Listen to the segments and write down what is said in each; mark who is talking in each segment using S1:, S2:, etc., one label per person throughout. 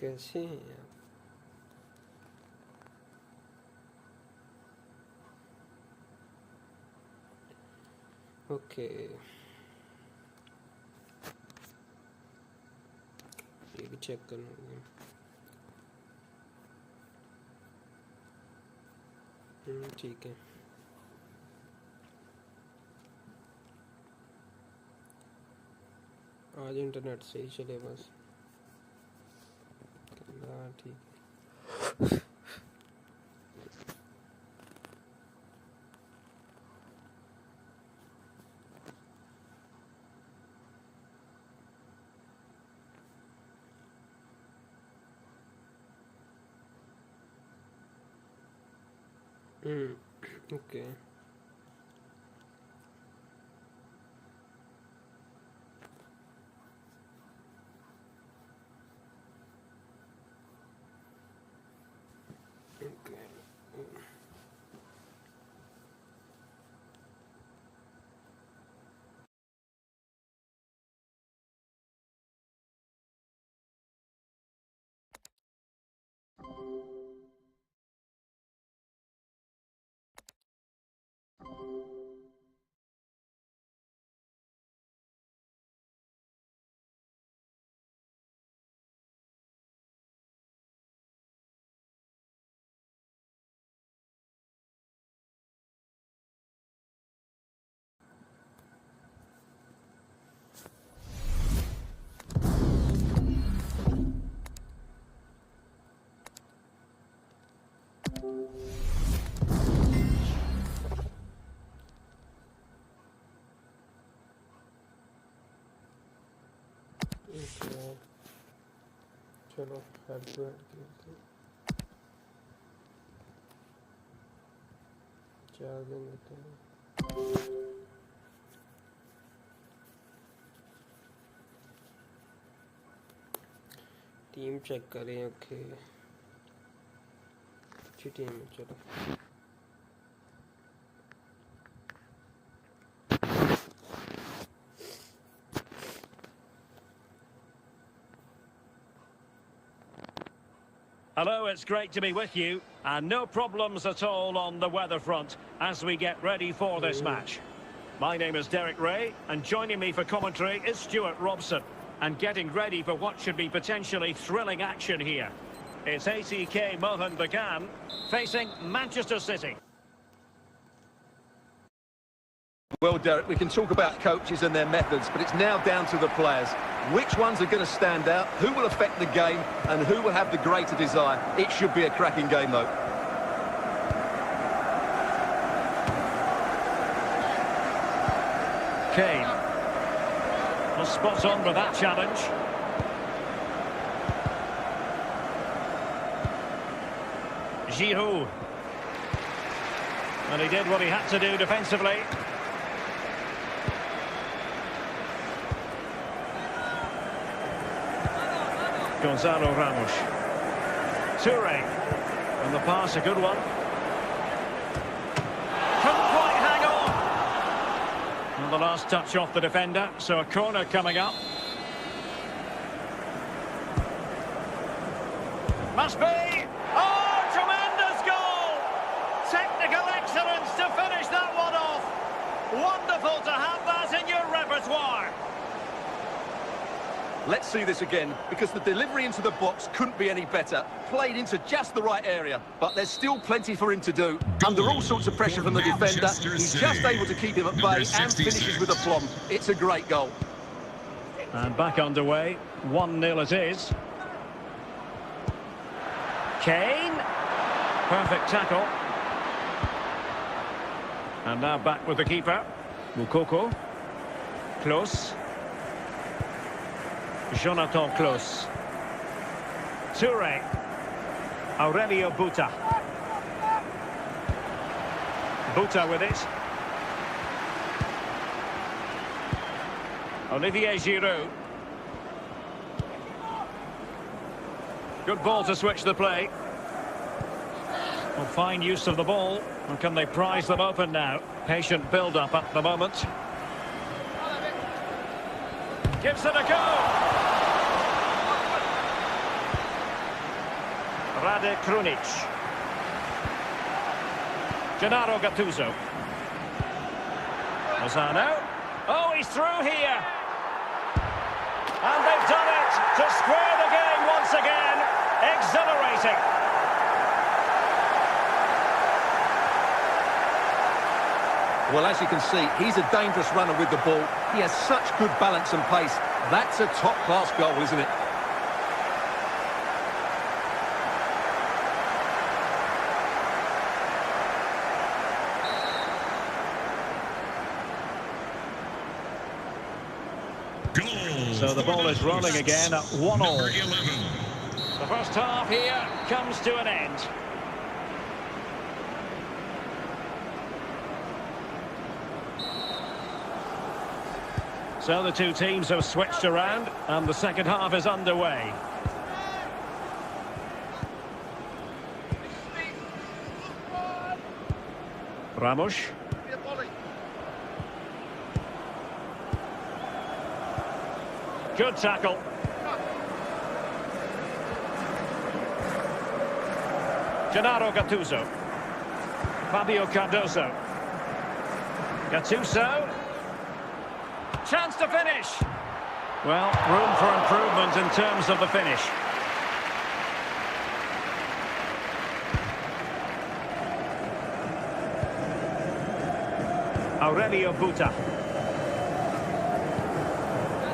S1: कैसे हैं आप? ओके, ये भी चेक कर लूँगी। ठीक है। आज इंटरनेट सही चले बस। ठीक ओके। चलो हेड टू हेड खेलते हैं। 4 दिन लेते हैं। टीम चेक करें। ओके, अच्छी टीम है। चलो
S2: Hello, it's great to be with you, and no problems at all on the weather front as we get ready for this match. My name is Derek Ray, and joining me for commentary is Stuart Robson, and getting ready for what should be potentially thrilling action here. It's ATK Mohan Bagan facing Manchester City.
S3: Well, Derek, we can talk about coaches and their methods, but it's now down to the players. Which ones are going to stand out, who will affect the game, and who will have the greater desire? It should be a cracking game, though.
S2: Kane. Well, spot on with that challenge. Giroud. And he did what he had to do defensively. Gonzalo Ramos. Toure. And the pass, a good one. Couldn't quite hang on. And the last touch off the defender, so a corner coming up. Must be! Oh, tremendous goal! Technical excellence to finish that one off. Wonderful to have that in your repertoire.
S3: Let's see this again, because the delivery into the box couldn't be any better. Played into just the right area, but there's still plenty for him to do. Under all sorts of pressure from the defender, he's just able to keep him at bay and finishes with aplomb. It's a great goal.
S2: And back underway, 1-0 it is. Kane. Perfect tackle. And now back with the keeper. Mukoko. Close. Jonathan Close. Toure. Aurelio Buta. Buta with it. Olivier Giroud. Good ball to switch the play. Well, fine use of the ball. And can they prise them open now? Patient build-up at the moment. Gives it a go. Rade Krunic. Gennaro Gattuso. Lozano. Oh, he's through here. And they've done it to square the game once again. Exhilarating.
S3: Well, as you can see, he's a dangerous runner with the ball. He has such good balance and pace. That's a top-class goal, isn't it?
S2: So the ball is rolling again at 1-1. The first half here comes to an end. So the two teams have switched around and the second half is underway. Ramos. Good tackle. Gennaro Gattuso. Fabio Cardoso. Gattuso. Chance to finish. Well, room for improvement in terms of the finish. Aurelio Buta.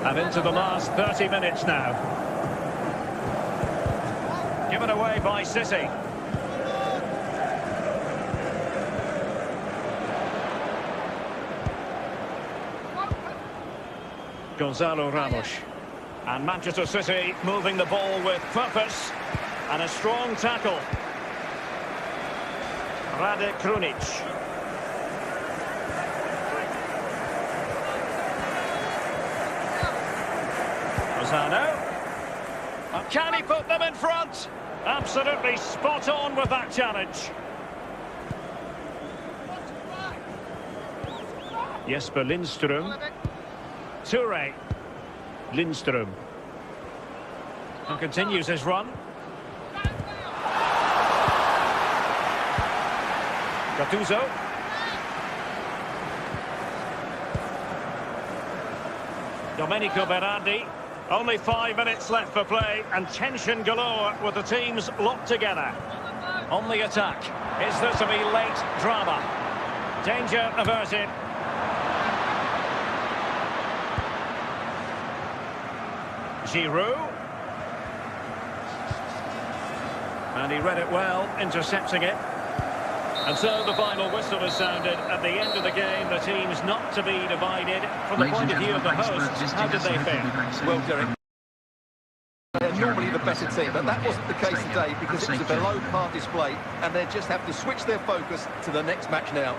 S2: And into the last 30 minutes now. Given away by City. Gonzalo Ramos. And Manchester City moving the ball with purpose. And a strong tackle. Rade Krunic. And can he put them in front? Absolutely spot on with that challenge. Jesper Lindström. Toure. Lindström. And continues his run. Gattuso. Domenico Berardi. Only 5 minutes left for play and tension galore with the teams locked together. On the attack. Is there to be late drama? Danger averted. Giroud. And he read it well, intercepting it. And so the final whistle is sounded. At the end of the game, the team's not to be divided. From the point of view of the hosts, how did they fare?
S3: Well, Derek, they're normally the better team, but that wasn't the case today because it was a below-par display, and they just have to switch their focus to the next match now.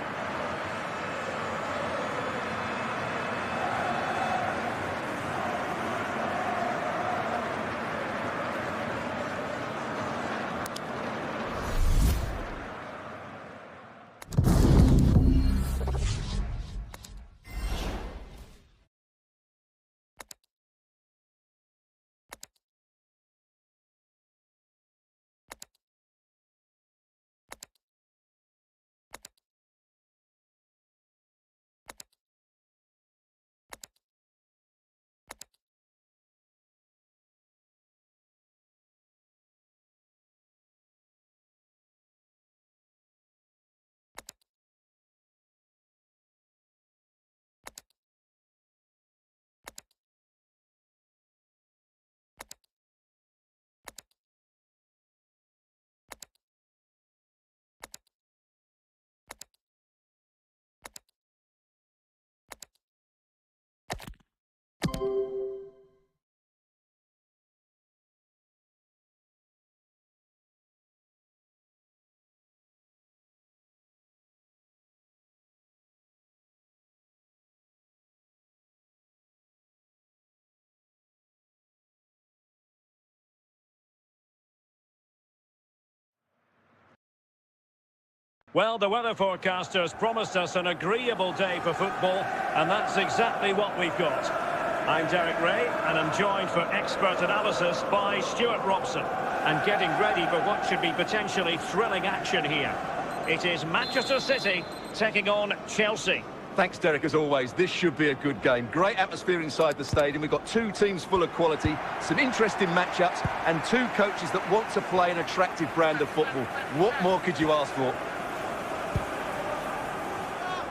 S2: Well, the weather forecasters promised us an agreeable day for football, and that's exactly what we've got. I'm Derek Ray, and I'm joined for expert analysis by Stuart Robson. And getting ready for what should be potentially thrilling action here. It is Manchester City taking on Chelsea.
S3: Thanks, Derek, as always. This should be a good game. Great atmosphere inside the stadium. We've got two teams full of quality, some interesting matchups, and two coaches that want to play an attractive brand of football. What more could you ask for?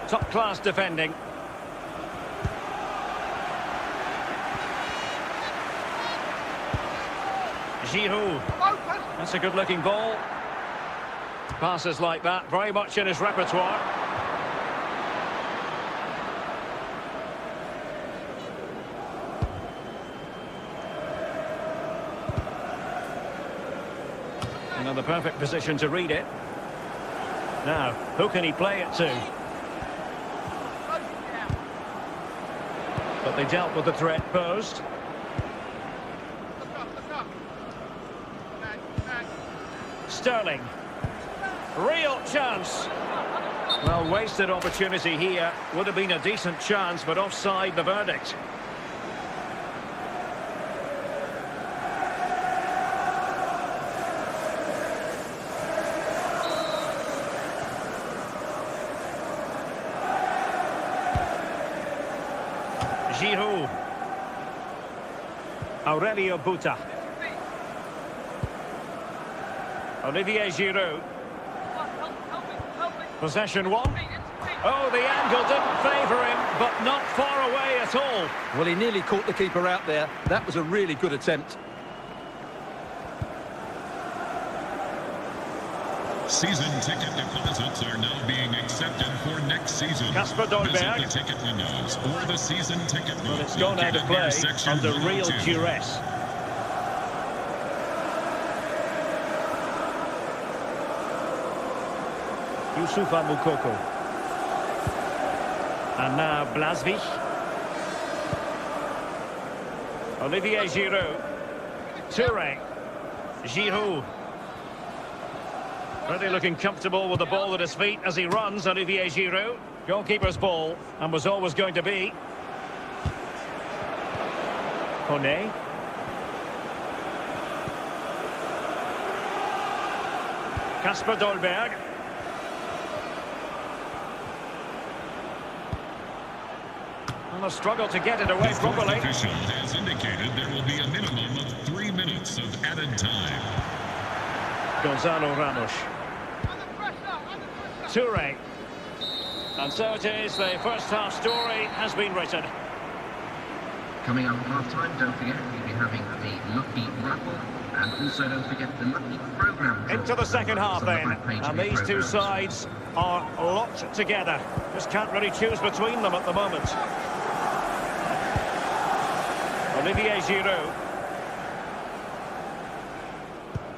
S2: Top-class defending. Giroud. That's a good-looking ball. Passes like that, very much in his repertoire. Another perfect position to read it. Now, who can he play it to? But they dealt with the threat posed. Sterling. Real chance. Well, wasted opportunity here. Would have been a decent chance, but offside the verdict. Giroud. Aurelio Buta. Olivier Giroud. Possession one. Oh, the angle didn't favour him, but not far away at all.
S3: Well, he nearly caught the keeper out there. That was a really good attempt.
S4: Season ticket deposits are now being accepted for next season.
S2: Kasper Dolberg.
S4: Visit the ticket windows or the season ticket booth.
S2: But it's gone out of play under real duress. Youssoufa Moukoko. And now Blasvich. Olivier Giroud. Touré. Giroud. Really looking comfortable with the ball at his feet as he runs, Olivier Giroud. Goalkeeper's ball, and was always going to be. Kone. Kasper Dolberg. And a struggle to get it away
S4: The
S2: properly.
S4: official has indicated there will be a minimum of 3 minutes of added time.
S2: Gonzalo Ramos. Touré. And so it is, the first half story has been written.
S5: Coming up at half-time, don't forget, we'll be having the Lucky Raffle, and also don't forget the Lucky Programme.
S2: Into the second half then, and these two sides are locked together. Just can't really choose between them at the moment. Olivier Giroud.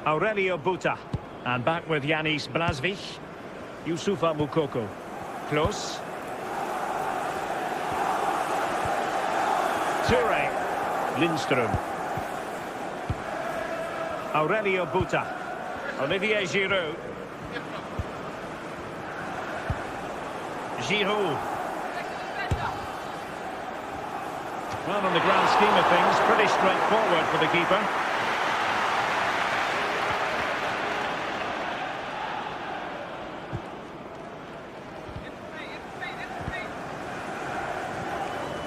S2: Aurelio Buta. And back with Yanis Blasvich. Youssoufa Moukoko. Close. Touré. Lindström. Aurelio Buta. Olivier Giroud. Giroud. Well, on the grand scheme of things, pretty straightforward for the keeper.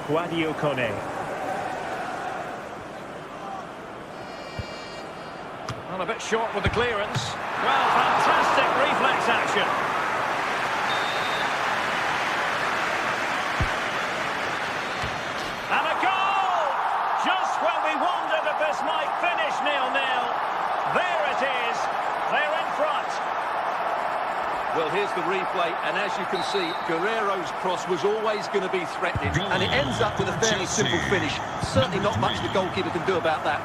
S2: Guadio Kone. Well, a bit short with the clearance. Well, fantastic reflex action. And a goal! Just when we wondered if this might finish 0-0. There it is. They're in front.
S3: Well, here's the replay, and as you can see, Guerreiro's cross was always going to be threatening, and it ends up with a fairly simple finish. Certainly not much the goalkeeper can do about that.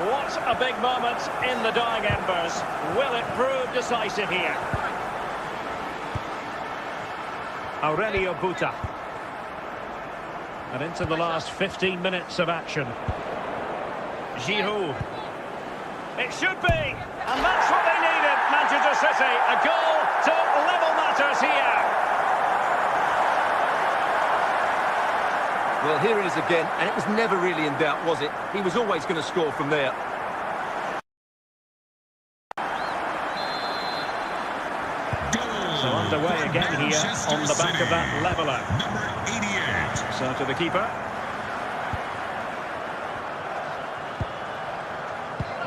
S2: What a big moment in the dying embers. Will it prove decisive here? Aurelio Buta. And into the last 15 minutes of action. Giroud. It should be, and that's what they needed, Manchester City. A goal to level matters here.
S3: Well, here it is again, and it was never really in doubt, was it? He was always going to score from there.
S2: So underway again here on the back of that leveller.
S4: Number 88.
S2: So to the keeper.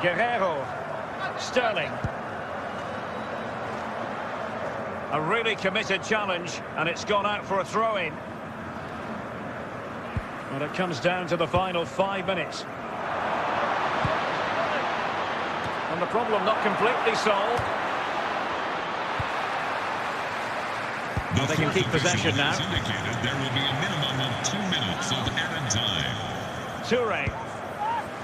S2: Guerrero. Sterling. A really committed challenge, and it's gone out for a throw-in. Well, it comes down to the final 5 minutes. And the problem not completely solved. They can keep possession now.
S4: Indicated there will be a minimum of 2 minutes of added time.
S2: Toure.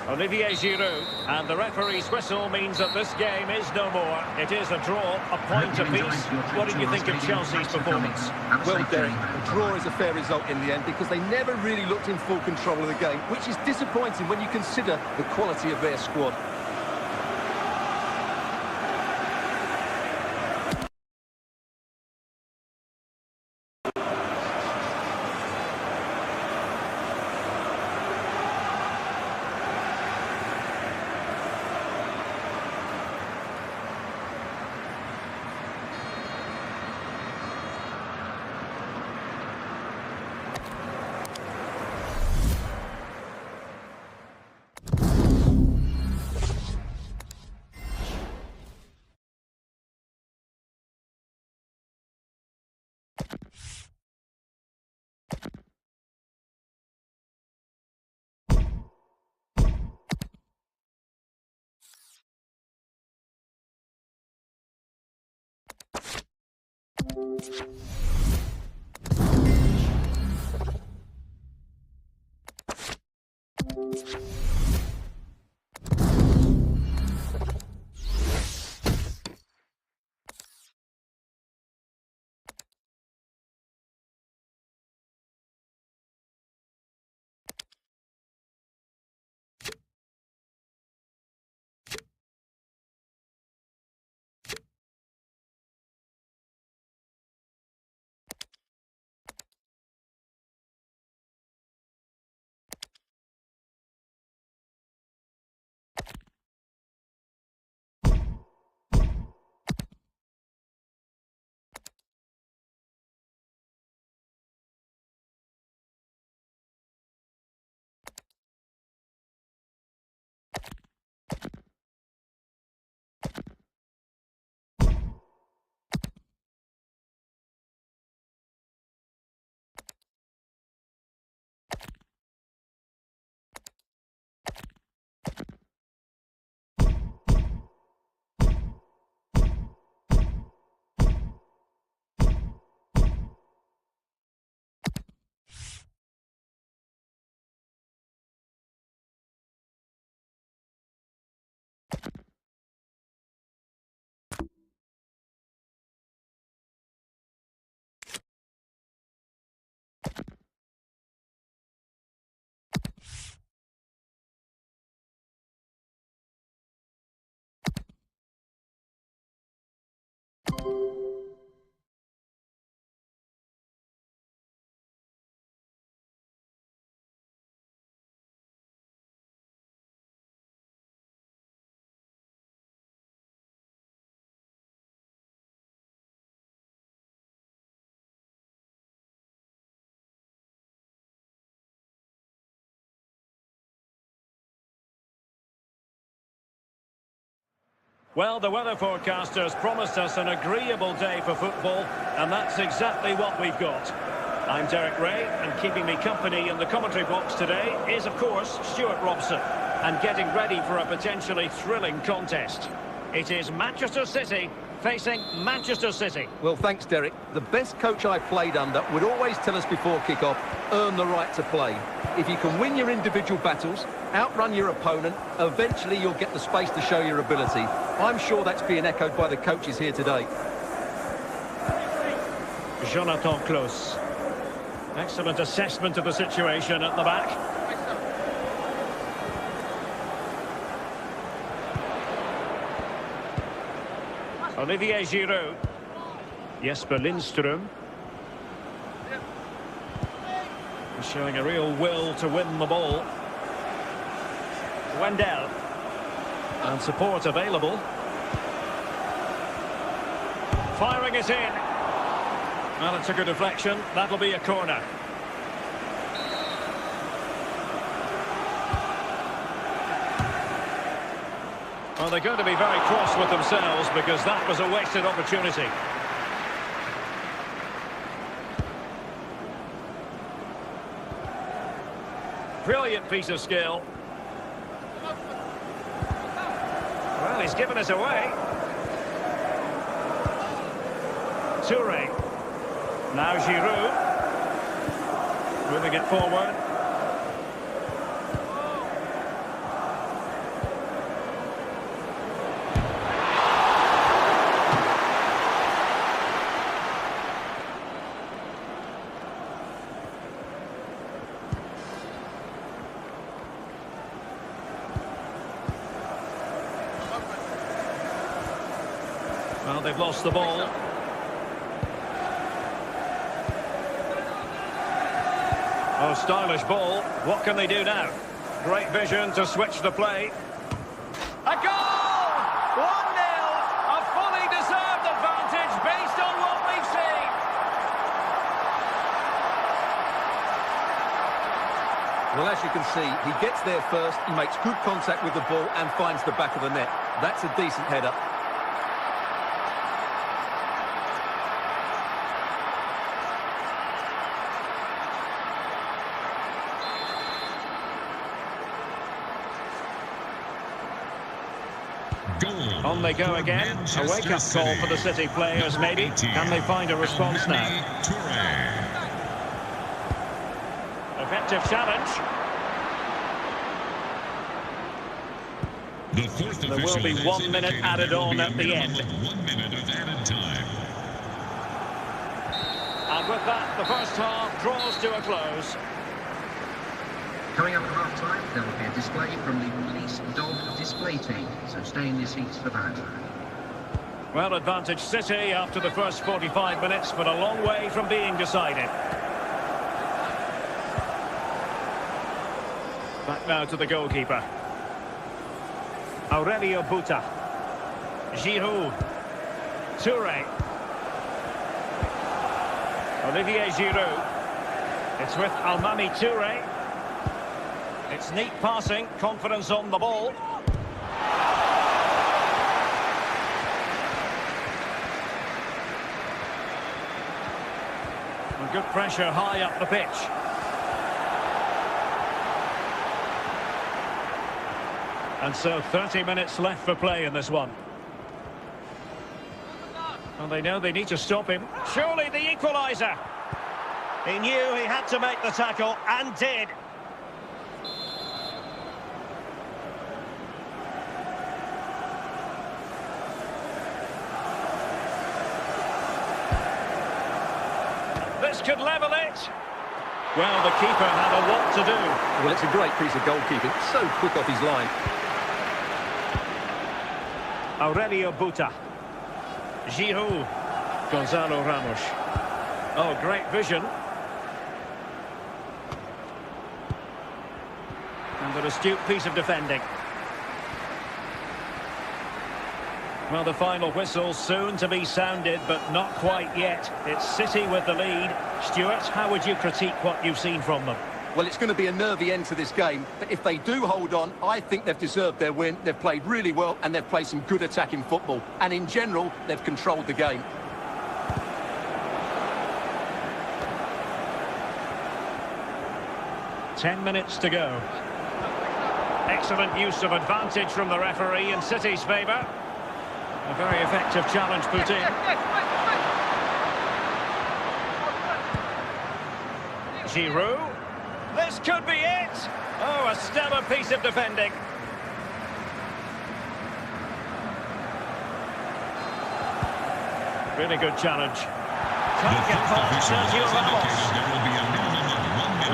S2: Olivier Giroud. And the referee's whistle means that this game is no more. It is a draw, a point apiece. What did you think of Chelsea's performance?
S3: Well, Derek, the draw is a fair result in the end because they never really looked in full control of the game, which is disappointing when you consider the quality of their squad.
S2: Well, the weather forecasters promised us an agreeable day for football, and that's exactly what we've got. I'm Derek Ray, and keeping me company in the commentary box today is, of course, Stuart Robson, and getting ready for a potentially thrilling contest. It is Manchester City facing Manchester City.
S3: Well, thanks, Derek. The best coach I played under would always tell us before kick-off, earn the right to play. If you can win your individual battles, outrun your opponent, eventually you'll get the space to show your ability. I'm sure that's being echoed by the coaches here today.
S2: Jonathan Klaus. Excellent assessment of the situation at the back. Olivier Giroud. Jesper Lindström. He's showing a real will to win the ball. Wendell. And support available. Firing it in. Well, it took a deflection. That'll be a corner. Well, they're going to be very cross with themselves because that was a wasted opportunity. Brilliant piece of skill. Well, he's given us away. Toure. Now Giroud. Moving it forward. Well, they've lost the ball. Oh, stylish ball. What can they do now? Great vision to switch the play. A goal! 1-0! A fully deserved advantage based on what we've seen.
S3: Well, as you can see, he gets there first, he makes good contact with the ball and finds the back of the net. That's a decent header.
S2: On they go again. A wake-up call for the City players, maybe. Can they find a response now? Effective challenge. There will be 1 minute added on at the end.
S4: 1 minute of added time.
S2: And with that, the first half draws to a close.
S5: Coming up at half-time, there will be a display from the police dog display team, so stay in your seats for that.
S2: Well, advantage City after the first 45 minutes, but a long way from being decided. Back now to the goalkeeper. Aurelio Buta. Giroud. Toure. Olivier Giroud. It's with Almami Toure. It's neat passing, confidence on the ball. And good pressure high up the pitch. And so 30 minutes left for play in this one. Well, they know they need to stop him. Surely the equaliser. He knew he had to make the tackle and did. This could level it. Well, the keeper had a lot to do.
S3: Well, it's a great piece of goalkeeping. So quick off his line.
S2: Aurelio Buta. Giroud. Gonzalo Ramos. Oh, great vision. And an astute piece of defending. Well, the final whistle soon to be sounded, but not quite yet. It's City with the lead. Stuart, how would you critique what you've seen from them?
S3: Well, it's going to be a nervy end to this game, but if they do hold on, I think they've deserved their win. They've played really well, and they've played some good attacking football. And in general, they've controlled the game.
S2: Ten minutes to go. Excellent use of advantage from the referee in City's favour. A very effective challenge put in. Giroud. This could be it. Oh, a stellar piece of defending. Really good challenge. Can't get past Sergio Ramos.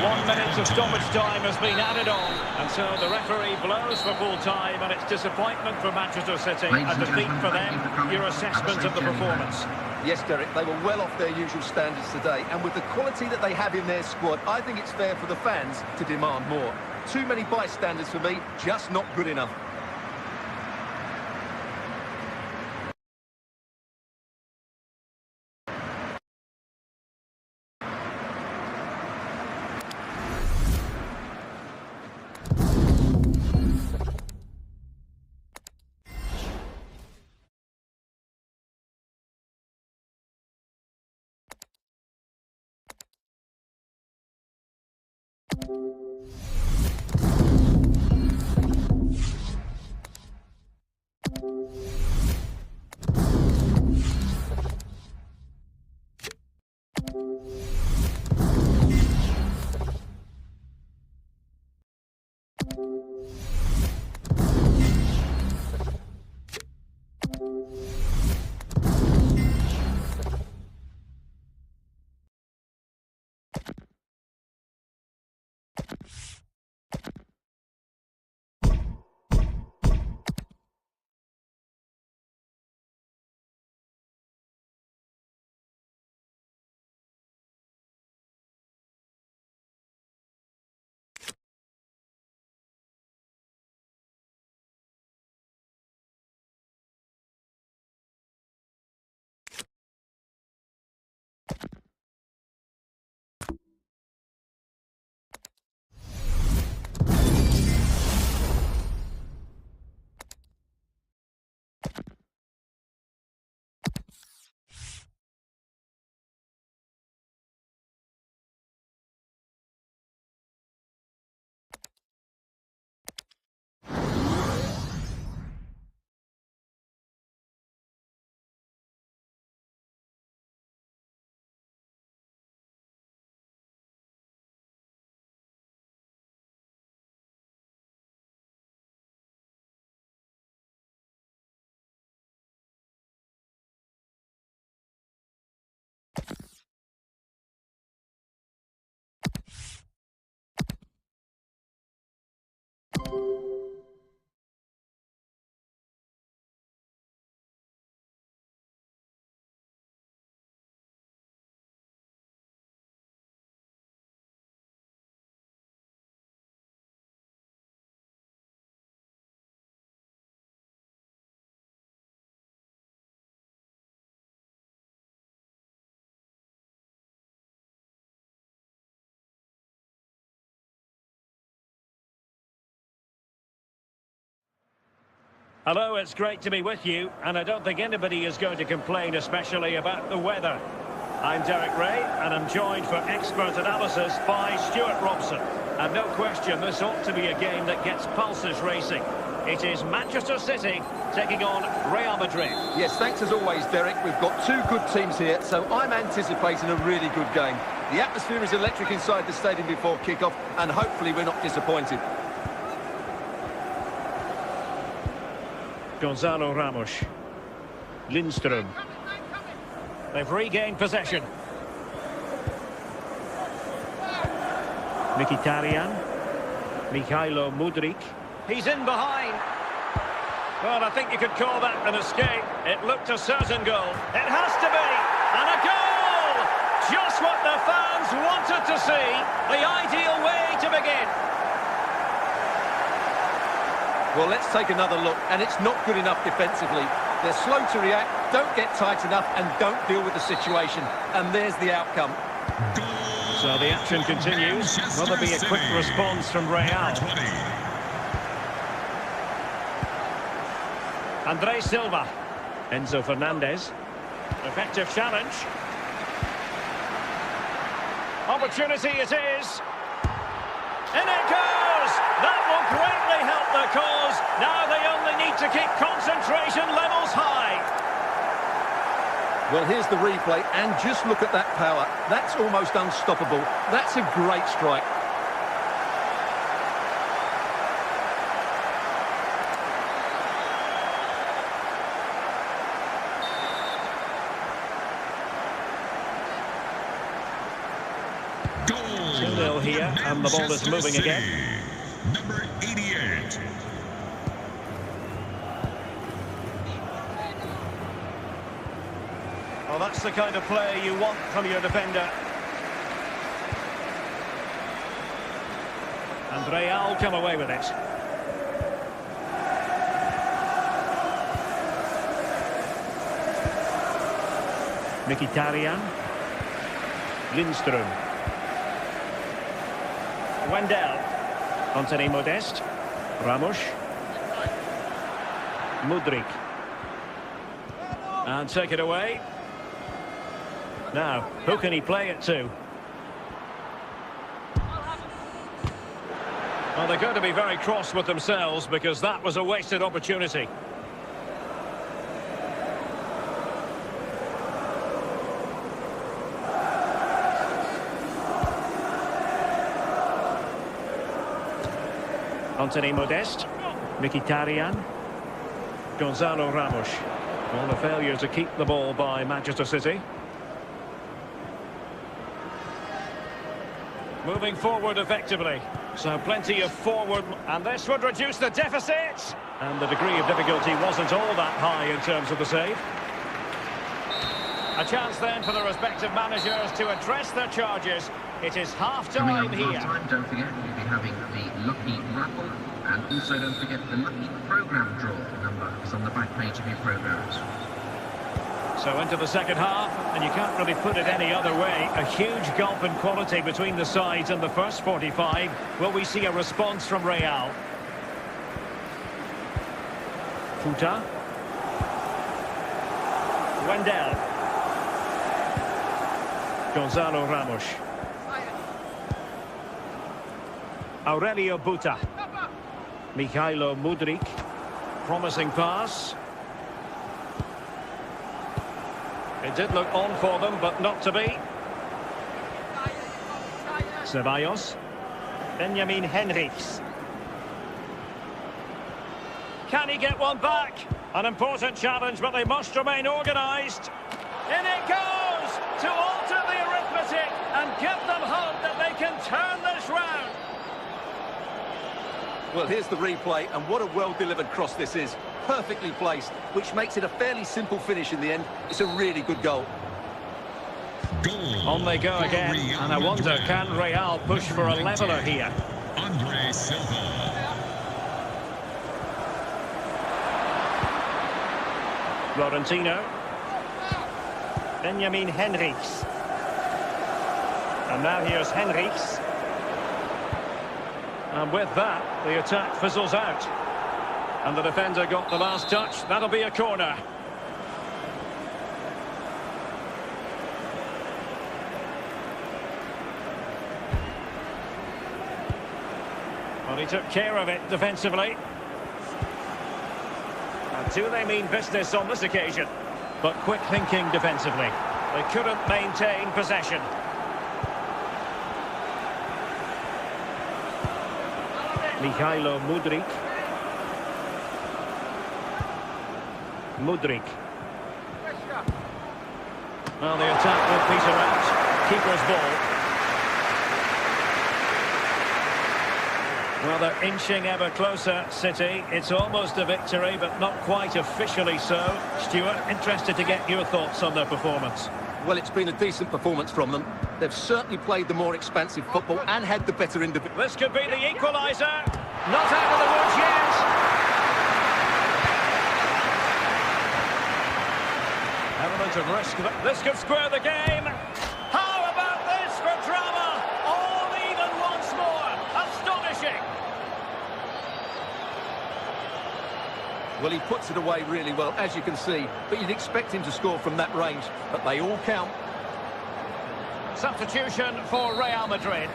S2: 1 10 minutes of stoppage time has been added on, and so the referee blows for full time, and it's disappointment for Manchester City, a defeat for them. Your assessment of the performance?
S3: Yes, Derek, they were well off their usual standards today, and with the quality that they have in their squad, I think it's fair for the fans to demand more. Too many bystanders for me, just not good enough.
S2: Hello, it's great to be with you, and I don't think anybody is going to complain, especially about the weather. I'm Derek Ray, and I'm joined for expert analysis by Stuart Robson. And no question, this ought to be a game that gets pulses racing. It is Manchester City taking on Real Madrid.
S3: Yes, thanks as always, Derek. We've got two good teams here, so I'm anticipating a really good game. The atmosphere is electric inside the stadium before kick-off, and hopefully we're not disappointed.
S2: Gonzalo Ramos. Lindström. They've regained possession. Mkhitaryan. Mikhailo Mudryk. He's in behind. Well, I think you could call that an escape. It looked a certain goal. It has to be. And a goal! Just what the fans wanted to see. The ideal way to begin.
S3: Well, let's take another look, and it's not good enough defensively. They're slow to react, don't get tight enough, and don't deal with the situation. And there's the outcome.
S2: So the action continues. Will there be a quick response from Real? Andre Silva. Enzo Fernandez. Effective challenge. Opportunity it is. In it goes! That will greatly help their cause. Now they only need to keep concentration levels high.
S3: Well, here's the replay, and just look at that power. That's almost unstoppable. That's a great strike.
S2: here, and the ball is moving again.
S4: Number 88.
S2: Well, that's the kind of play you want from your defender. And Real come away with it. Mkhitaryan. Lindström. Wendell. Anthony Modeste. Ramos. Mudryk. And take it away. Now, who can he play it to? Well, they're going to be very cross with themselves because that was a wasted opportunity. Anthony Modeste. Mkhitaryan. Gonzalo Ramos. Well, the failure to keep the ball by Manchester City. Moving forward effectively. So plenty of forward, and this would reduce the deficit. And the degree of difficulty wasn't all that high in terms of the save. A chance then for the respective managers to address their charges. It is half-time here.
S5: Half-time, don't forget, we'll be having the lucky raffle, and also don't forget the lucky programme draw. The number is on the back page of your programmes.
S2: So into the second half, and you can't really put it any other way. A huge gulf in quality between the sides in the first 45. Will we see a response from Real? Futa. Wendell. Gonzalo Ramos. Aurelio Buta. Mikhailo Mudryk. Promising pass. It did look on for them, but not to be. Ceballos. Benjamin Henrichs. Can he get one back? An important challenge, but they must remain organised. In it goes to alter the arithmetic and give them hope that they can turn this round.
S3: Well, here's the replay, and what a well-delivered cross this is. Perfectly placed, which makes it a fairly simple finish in the end. It's a really good goal.
S4: Goal.
S2: On they go again,
S4: Real
S2: and I wonder,
S4: Madrid.
S2: can Real push for a leveller here?
S4: Andre Silva.
S2: Florentino. Benjamin Henrichs. And now here's Henrichs. And with that, the attack fizzles out. And the defender got the last touch. That'll be a corner. Well, he took care of it defensively. And do they mean business on this occasion? But quick thinking defensively. They couldn't maintain possession. Mikhailo Mudryk. Mudryk. Well, the attack will peter out. Keeper's ball. Well, they're inching ever closer, City. It's almost a victory, but not quite officially so. Stuart, interested to get your thoughts on their performance.
S3: Well, it's been a decent performance from them. They've certainly played the more expansive football and had the better individual.
S2: This could be the equaliser. Not out of the woods yet. Element of risk. This could square the game. How about this for drama? All even once more. Astonishing.
S3: Well, he puts it away really well, as you can see, but you'd expect him to score from that range, but they all count.
S2: Substitution for Real Madrid.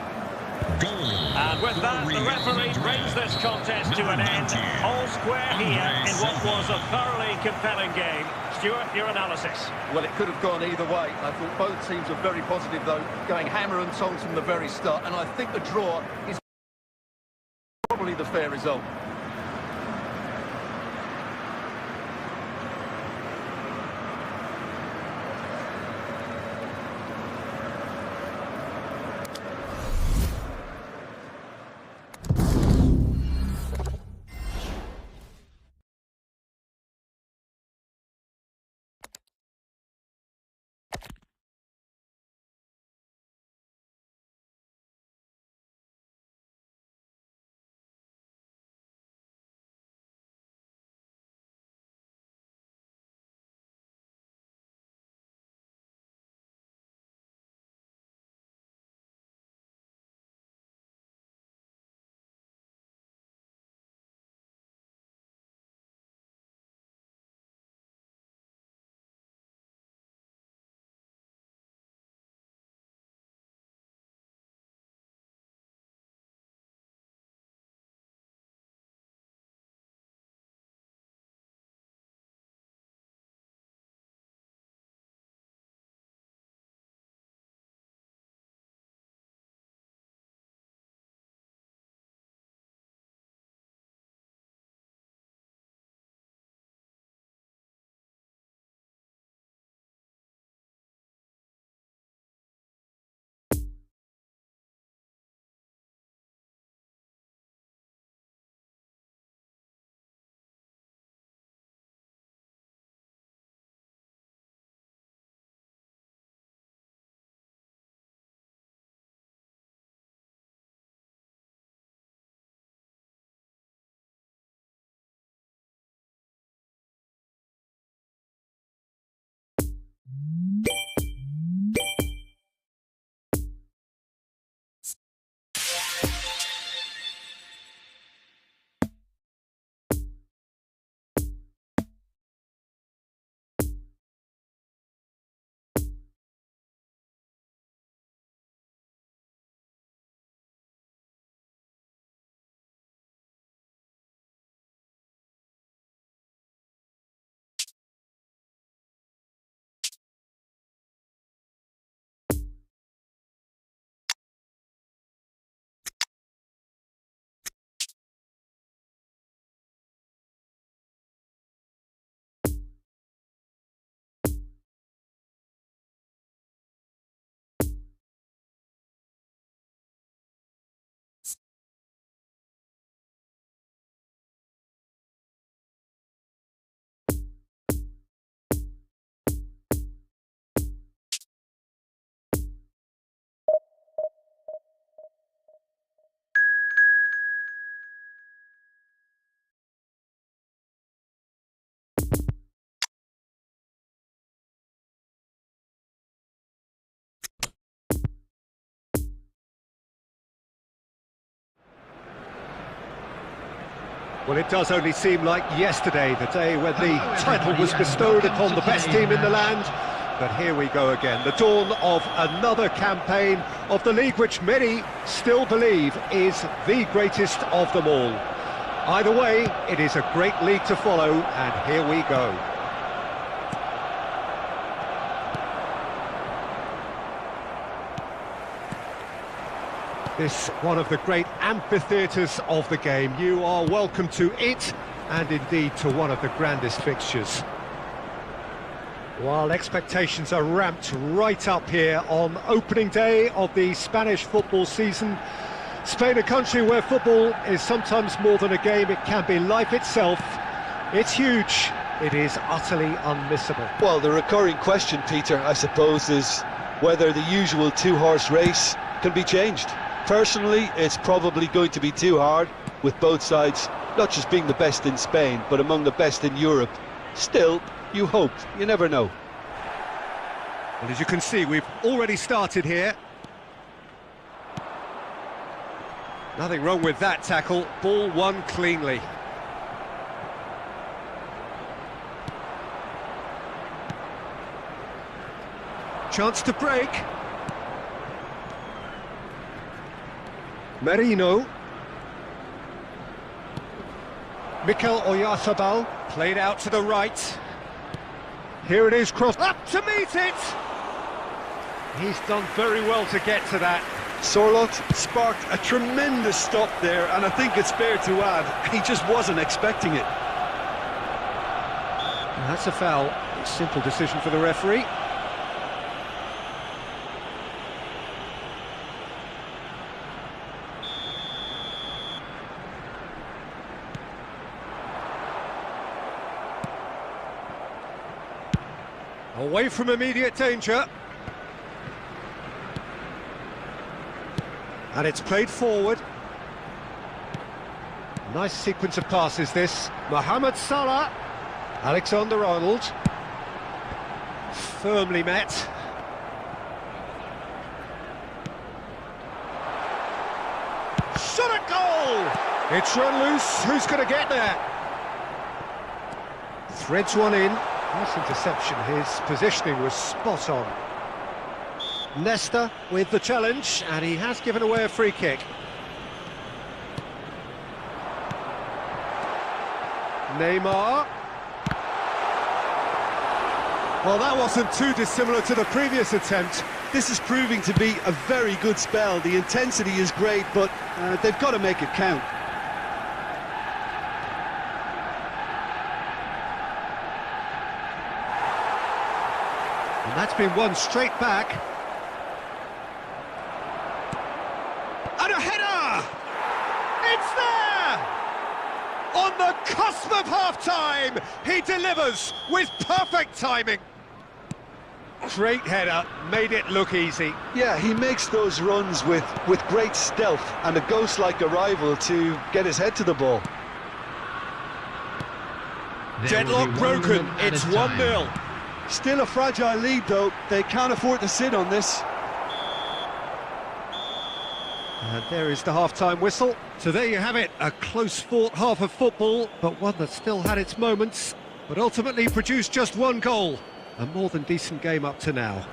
S4: Goal.
S2: And with that, the
S4: Real
S2: referee
S4: Madrid.
S2: brings this contest to an end. All square here in what was a thoroughly compelling game. Stuart, your analysis.
S3: Well, it could have gone either way. I thought both teams were very positive, though, going hammer and tongs from the very start, and I think the draw is probably the fair result.
S6: Well, it does only seem like yesterday, the day when the title was bestowed upon the best team in the land. But here we go again, the dawn of another campaign of the league which many still believe is the greatest of them all. Either way, it is a great league to follow, and here we go. This one of the great amphitheatres of the game. You are welcome to it, and indeed to one of the grandest fixtures. While expectations are ramped right up here on opening day of the Spanish football season, Spain, a country where football is sometimes more than a game, it can be life itself. It's huge, it is utterly unmissable.
S7: Well, the recurring question, Peter, I suppose, is whether the usual two-horse race can be changed. Personally, it's probably going to be too hard, with both sides not just being the best in Spain, but among the best in Europe. Still, you hope, you never know.
S6: Well, as you can see, we've already started here. Nothing wrong with that tackle, ball won cleanly. Chance to break. Merino. Mikel Oyarzabal played out to the right. Here it is, cross up to meet it. He's done very well to get to that.
S7: Sorloth sparked a tremendous stop there, and I think it's fair to add, he just wasn't expecting it.
S6: And that's a foul. Simple decision for the referee. Away from immediate danger. And it's played forward. Nice sequence of passes this. Mohamed Salah. Alexander-Arnold. Firmly met. Shot at goal! It's run loose. Who's going to get there? Threads one in. Nice interception, his positioning was spot on. Nesta with the challenge, and he has given away a free kick. Neymar. Well, that wasn't too dissimilar to the previous attempt.
S7: This is proving to be a very good spell. The intensity is great, but they've got to make it count.
S6: And that's been won straight back. And a header! It's there! On the cusp of half-time, he delivers with perfect timing. Great header, made it look easy.
S7: Yeah, he makes those runs with great stealth and a ghost-like arrival to get his head to the ball.
S6: Deadlock broken, it's 1-0.
S7: Still a fragile lead, though. They can't afford to sit on this.
S6: And there is the half-time whistle. So there you have it, a close-fought half of football, but one that still had its moments, but ultimately produced just one goal. A more than decent game up to now.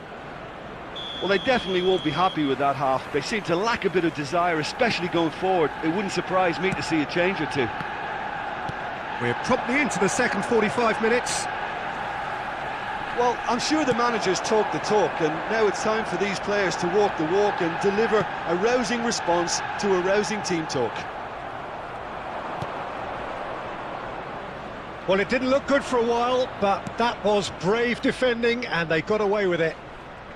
S7: Well, they definitely won't be happy with that half. They seem to lack a bit of desire, especially going forward. It wouldn't surprise me to see a change or two.
S6: We're promptly into the second 45 minutes.
S7: Well, I'm sure the managers talk the talk, and now it's time for these players to walk the walk and deliver a rousing response to a rousing team talk.
S6: Well, it didn't look good for a while, but that was brave defending, and they got away with it.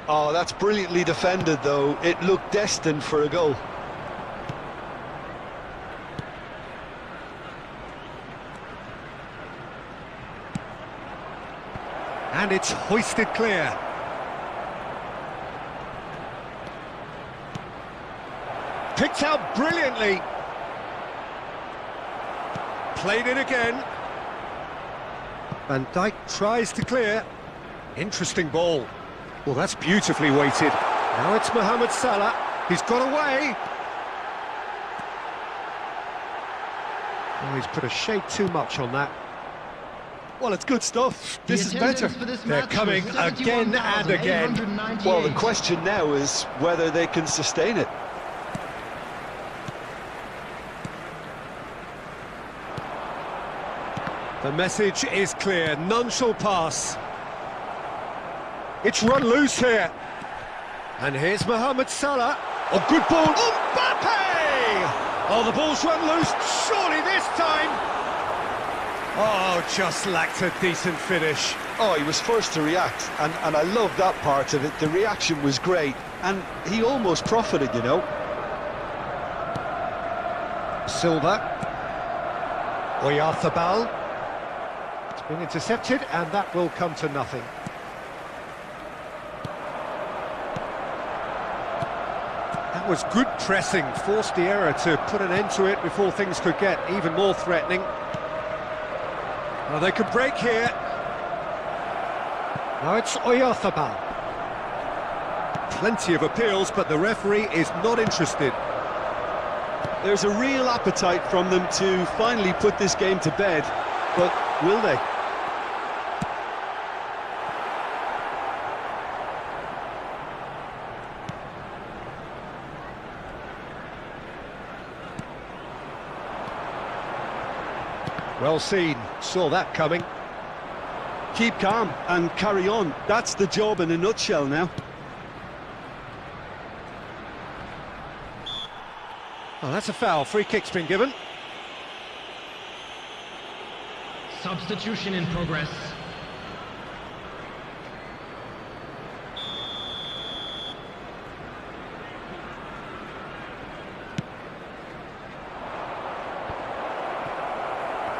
S7: Oh, that's brilliantly defended, though. It looked destined for a goal.
S6: And it's hoisted clear. Picked out brilliantly. Played it again. Van Dijk tries to clear. Interesting ball. Well, that's beautifully weighted. Now it's Mohamed Salah. He's got away. Oh, he's put a shade too much on that.
S7: Well, it's good stuff. This is better.
S6: They're coming again and again.
S7: Well, the question now is whether they can sustain it.
S6: The message is clear, none shall pass. It's run loose here. And here's Mohamed Salah. Oh, good ball. Mbappe! Oh, the ball's run loose, surely this time. Oh, just lacked a decent finish.
S7: Oh, he was first to react, and I love that part of it. The reaction was great, and he almost profited, you know.
S6: Silva. Oyarzabal. It's been intercepted, and that will come to nothing. That was good pressing, forced the error to put an end to it before things could get even more threatening. Well, they could break here. Now it's Oyarzabal. Plenty of appeals, but the referee is not interested.
S7: There's a real appetite from them to finally put this game to bed, but will they?
S6: Well seen, saw that coming.
S7: Keep calm and carry on. That's the job in a nutshell now.
S6: Oh, that's a foul. Free kick's been given.
S8: Substitution in progress.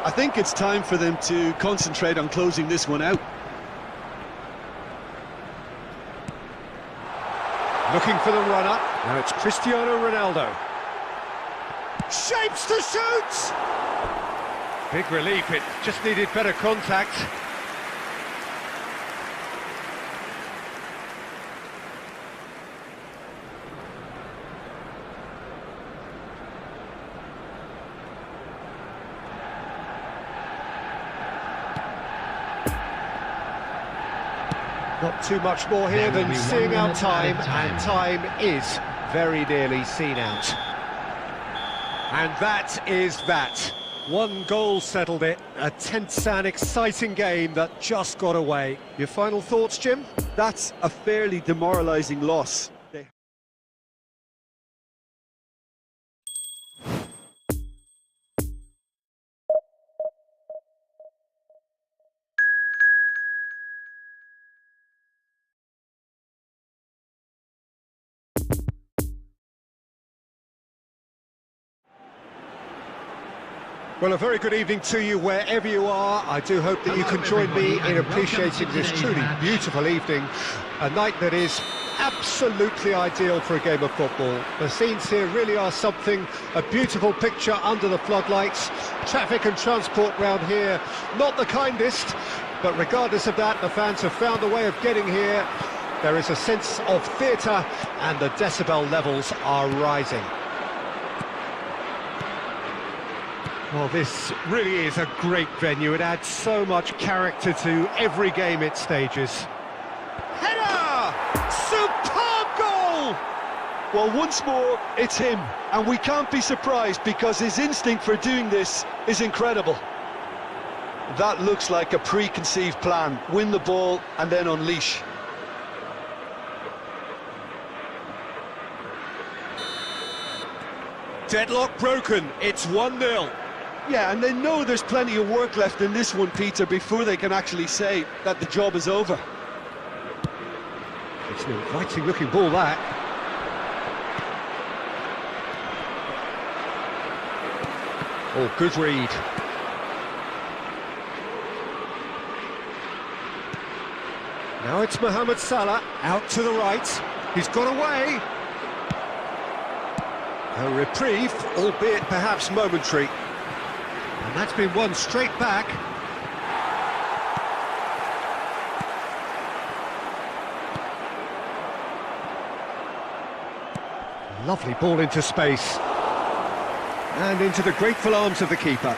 S7: I think it's time for them to concentrate on closing this one out.
S6: Looking for the runner. Now it's Cristiano Ronaldo. Shapes to shoot! Big relief, it just needed better contact. Not too much more here than seeing out time, and time is very nearly seen out. And that is that. One goal settled it, a tense and exciting game that just got away. Your final thoughts, Jim?
S7: That's a fairly demoralising loss.
S6: Well, a very good evening to you wherever you are. I do hope that you can join me in appreciating this truly beautiful evening. A night that is absolutely ideal for a game of football. The scenes here really are something, a beautiful picture under the floodlights. Traffic and transport round here, not the kindest, but regardless of that, the fans have found a way of getting here. There is a sense of theatre and the decibel levels are rising. Well, this really is a great venue. It adds so much character to every game it stages. Header! Superb goal!
S7: Well, once more, it's him. And we can't be surprised because his instinct for doing this is incredible. That looks like a preconceived plan. Win the ball and then unleash.
S6: Deadlock broken. It's 1-0.
S7: Yeah, and they know there's plenty of work left in this one, Peter, before they can actually say that the job is over.
S6: It's an inviting looking ball, that. Oh, good read. Now it's Mohamed Salah, out to the right. He's got away. A reprieve, albeit perhaps momentary. And that's been won straight back. Lovely ball into space. And into the grateful arms of the keeper.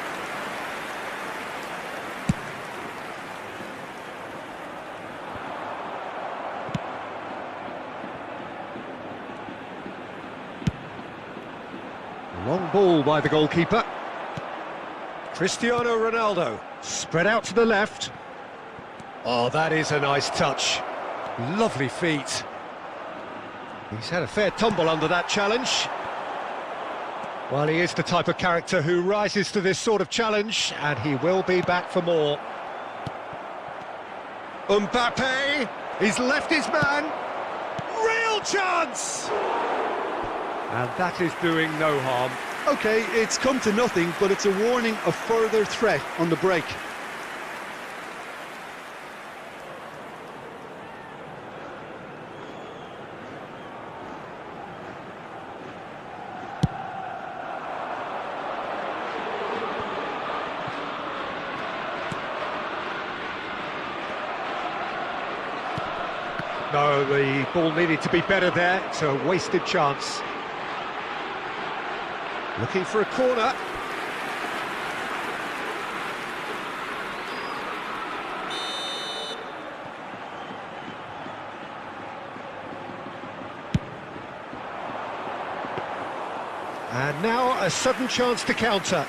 S6: Long ball by the goalkeeper. Cristiano Ronaldo, spread out to the left. Oh, that is a nice touch. Lovely feet. He's had a fair tumble under that challenge. Well, he is the type of character who rises to this sort of challenge, and he will be back for more. Mbappe, he's left his man. Real chance! And that is doing no harm.
S7: OK, it's come to nothing, but it's a warning of further threat on the break.
S6: No, the ball needed to be better there. It's a wasted chance. Looking for a corner. And now a sudden chance to counter.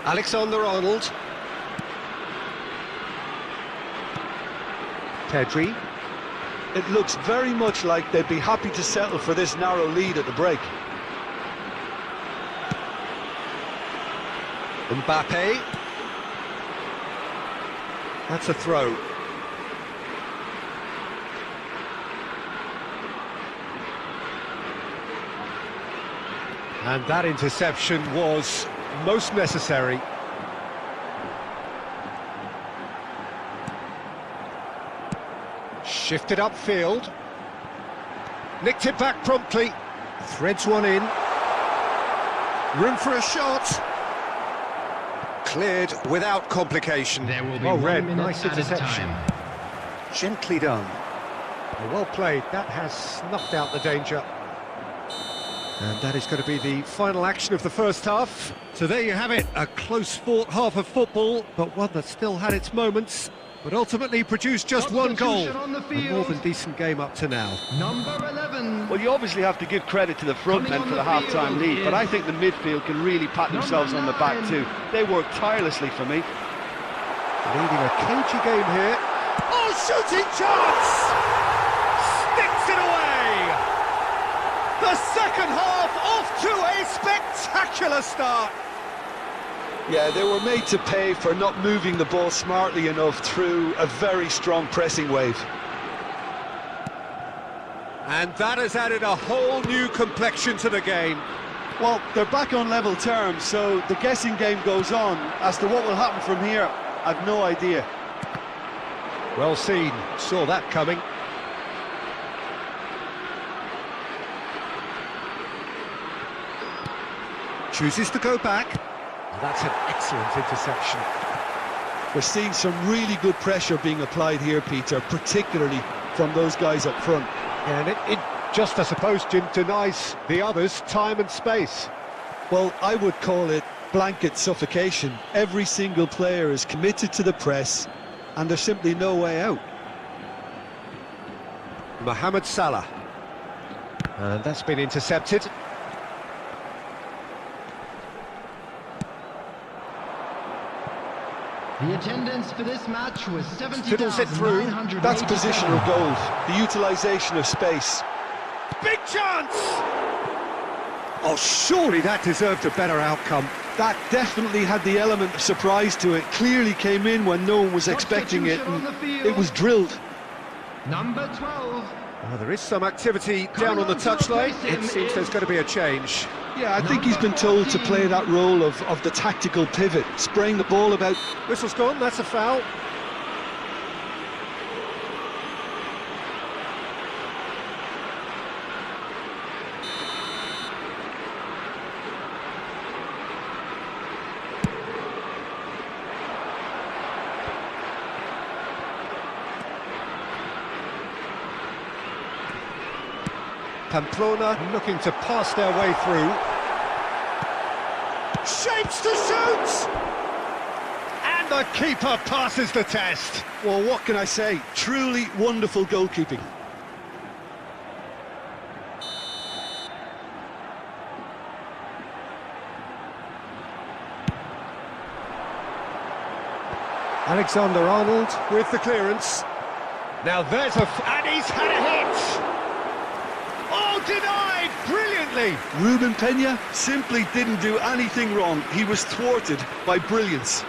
S6: Alexander-Arnold. Pedri.
S7: It looks very much like they'd be happy to settle for this narrow lead at the break.
S6: Mbappe. That's a throw. And that interception was most necessary. Shifted upfield. Nicked it back promptly. Threads one in. Room for a shot. Cleared without complication.
S8: There will be
S6: well
S8: 1
S6: read,
S8: minute
S6: nice
S8: at a
S6: interception.
S8: time.
S6: Gently done. Well played, that has snuffed out the danger. And that is going to be the final action of the first half. So there you have it, a close-fought half of football, but one that still had its moments, but ultimately produced just one goal. A more than decent game up to now.
S8: Number 11.
S9: Well, you obviously have to give credit to the front men for the half-time lead, but I think the midfield can really pat themselves on the back too. They work tirelessly for me.
S6: Leading a cagey game here. Oh, shooting chance! Sticks it away! The second half off to a spectacular start.
S7: Yeah, they were made to pay for not moving the ball smartly enough through a very strong pressing wave.
S6: And that has added a whole new complexion to the game.
S9: Well, they're back on level terms, so the guessing game goes on. As to what will happen from here, I've no idea.
S6: Well seen, saw that coming. Chooses to go back. That's an excellent interception.
S7: We're seeing some really good pressure being applied here, Peter, particularly from those guys up front.
S6: And it just, I suppose, Jim, denies the others time and space.
S7: Well, I would call it blanket suffocation. Every single player is committed to the press, and there's simply no way out.
S6: Mohamed Salah. And that's been intercepted.
S8: The attendance for this match was
S6: Fiddles it through.
S8: 70,987.
S7: That's positional gold, the utilisation of space.
S6: Big chance! Oh, surely that deserved a better outcome.
S7: That definitely had the element of surprise to it. Clearly came in when no one was expecting it, and it was drilled.
S8: Number 12.
S6: Well, there is some activity down on the touchline. It seems there's going to be a change.
S7: Yeah, I think he's been told to play that role of the tactical pivot, spraying the ball about.
S6: Whistle's gone, that's a foul. Pamplona looking to pass their way through. Shapes to shoot! And the keeper passes the test.
S7: Well, what can I say? Truly wonderful goalkeeping.
S6: Alexander-Arnold with the clearance. Now there's and he's had a hit! Oh, denied brilliantly!
S7: Ruben Peña simply didn't do anything wrong. He was thwarted by brilliance.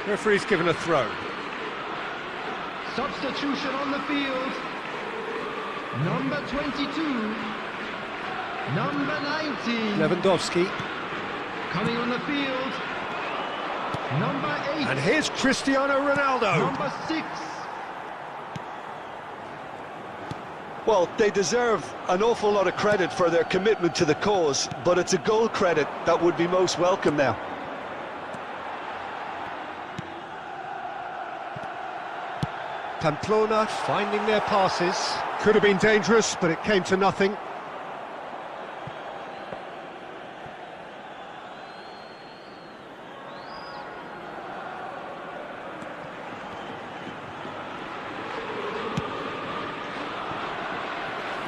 S6: Referee's given a throw.
S8: Substitution on the field. Number 22. Number 19.
S6: Lewandowski.
S8: Coming on the field. Number 8.
S6: And here's Cristiano Ronaldo.
S8: Number 6.
S7: Well, they deserve an awful lot of credit for their commitment to the cause, but it's a goal credit that would be most welcome now.
S6: Pamplona finding their passes. Could have been dangerous, but it came to nothing.